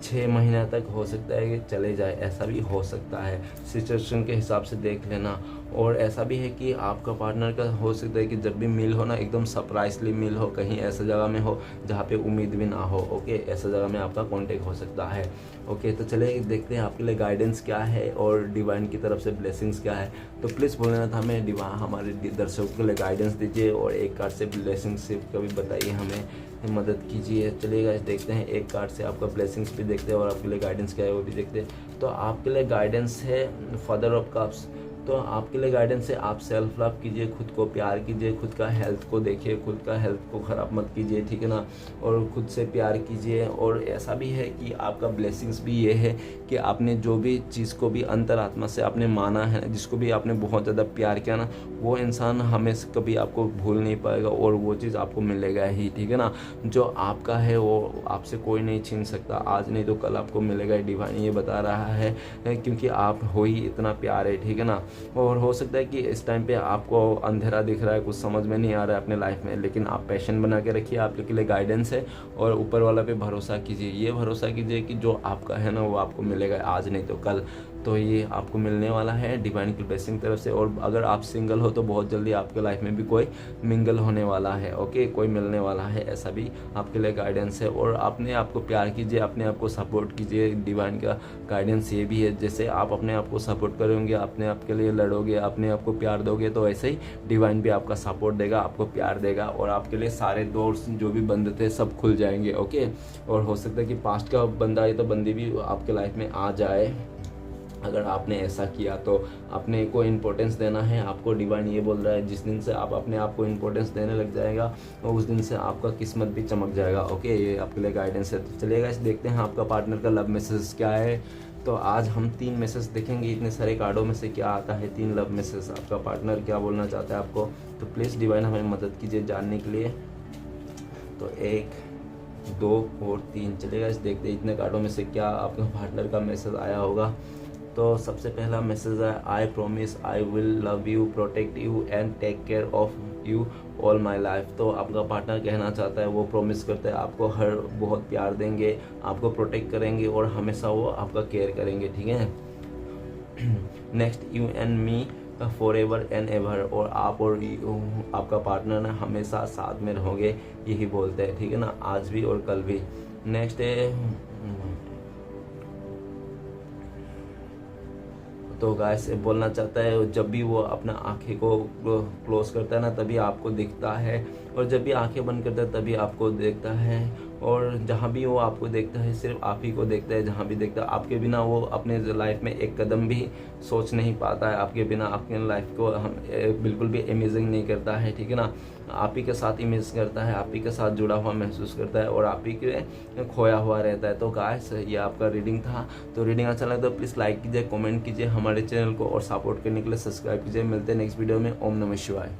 6 महीना तक हो सकता है कि चले जाए, ऐसा भी हो सकता है, सिचुएशन के हिसाब से देख लेना। और ऐसा भी है कि आपका पार्टनर का हो सकता है कि जब भी मिल हो ना, एकदम सरप्राइजली मिल हो, कहीं ऐसा जगह में हो जहाँ पे उम्मीद भी ना हो। ओके, ऐसा जगह में आपका कांटेक्ट हो सकता है। ओके, तो चलिए देखते हैं आपके लिए गाइडेंस क्या है और डिवाइन की तरफ से ब्लेसिंग्स क्या है। तो प्लीज़ बोलना था हमें डिवाइन, हमारे दर्शकों के लिए गाइडेंस दीजिए, और एक कार्ड से ब्लेसिंग्स से कभी बताइए, हमें मदद कीजिए। चलिएगा देखते हैं, एक कार्ड से आपका ब्लेसिंग्स भी देखते हैं और आपके लिए गाइडेंस क्या है वो भी देखते हैं। तो आपके लिए गाइडेंस है फादर ऑफ कप्स। तो आपके लिए गाइडेंस है, आप सेल्फ लव कीजिए, खुद को प्यार कीजिए, खुद का हेल्थ को देखिए, खुद का हेल्थ को ख़राब मत कीजिए, ठीक है ना, और खुद से प्यार कीजिए। और ऐसा भी है कि आपका ब्लेसिंग्स भी ये है कि आपने जो भी चीज़ को भी अंतरात्मा से आपने माना है, जिसको भी आपने बहुत ज़्यादा प्यार किया ना, वो इंसान हमेशा कभी आपको भूल नहीं पाएगा, और वो चीज़ आपको मिलेगा ही, ठीक है ना। जो आपका है वो आपसे कोई नहीं छीन सकता, आज नहीं तो कल आपको मिलेगा, डिवाइन ये बता रहा है, क्योंकि आप हो ही इतना प्यार है, ठीक है ना। और हो सकता है कि इस टाइम पे आपको अंधेरा दिख रहा है, कुछ समझ में नहीं आ रहा है अपने लाइफ में, लेकिन आप पैशन बना के रखिए, आपके लिए गाइडेंस है, और ऊपर वाला पे भरोसा कीजिए, ये भरोसा कीजिए कि जो आपका है ना वो आपको मिलेगा, आज नहीं तो कल, तो ये आपको मिलने वाला है डिवाइन की ब्लेसिंग तरफ से। और अगर आप सिंगल हो तो बहुत जल्दी आपके लाइफ में भी कोई मिंगल होने वाला है। ओके, कोई मिलने वाला है, ऐसा भी आपके लिए गाइडेंस है। और अपने आप को प्यार कीजिए, अपने आप को सपोर्ट कीजिए, डिवाइन का गाइडेंस ये भी है, जैसे आप अपने आप को सपोर्ट करोगे, अपने आप के लिए लड़ोगे, अपने आप को प्यार दोगे, तो ऐसे ही डिवाइन भी आपका सपोर्ट देगा, आपको प्यार देगा, और आपके लिए सारे डोर्स जो भी बंद थे सब खुल जाएंगे। ओके, और हो सकता है कि पास्ट का बंदा या तो बंदी भी आपके लाइफ में आ जाए, अगर आपने ऐसा किया तो अपने को इम्पोर्टेंस देना है। आपको डिवाइन ये बोल रहा है, जिस दिन से आप अपने आप को इम्पोर्टेंस देने लग जाएगा और उस दिन से आपका किस्मत भी चमक जाएगा। ओके, ये आपके लिए गाइडेंस है। तो चलिएगा इस देखते हैं आपका पार्टनर का लव मैसेज क्या है। तो आज हम 3 मैसेज देखेंगे, इतने सारे कार्डों में से क्या आता है, 3 लव मैसेज, आपका पार्टनर क्या बोलना चाहता है आपको। तो प्लीज़ डिवाइन हमें मदद कीजिए जानने के लिए। तो 1, 2 और 3, चलेगा इस देखते हैं इतने कार्डों में से क्या आपका पार्टनर का मैसेज आया होगा। तो सबसे पहला मैसेज है, I promise I will love you, protect you and take care of you all my life. तो आपका पार्टनर कहना चाहता है, वो प्रोमिस करता है आपको हर बहुत प्यार देंगे, आपको प्रोटेक्ट करेंगे और हमेशा वो आपका केयर करेंगे, ठीक है। Next, you and me for ever and ever, और आप और आपका पार्टनर ना हमेशा साथ में रहोगे, यही बोलते हैं, ठीक है ना, आज भी और कल भी। नेक्स्ट है तो गाइस बोलना चाहता है जब भी वो अपना आंखें को क्लोज करता है ना तभी आपको दिखता है, और जब भी आंखें बंद करता है तभी आपको देखता है, और जहाँ भी वो आपको देखता है सिर्फ आप ही को देखता है। जहाँ भी देखता है आपके बिना वो अपने लाइफ में एक कदम भी सोच नहीं पाता है, आपके बिना आपके लाइफ को हम बिल्कुल भी इमेजिंग नहीं करता है, ठीक है ना। आप ही के साथ इमेज करता है, आप ही के साथ जुड़ा हुआ महसूस करता है और आप ही के खोया हुआ रहता है। तो गाइस ये आपका रीडिंग था। तो रीडिंग अच्छा लगा तो प्लीज़ लाइक कीजिए, कमेंट कीजिए, हमारे चैनल को और सपोर्ट करने के लिए सब्सक्राइब कीजिए। मिलते हैं नेक्स्ट वीडियो में। ओम नमः शिवाय।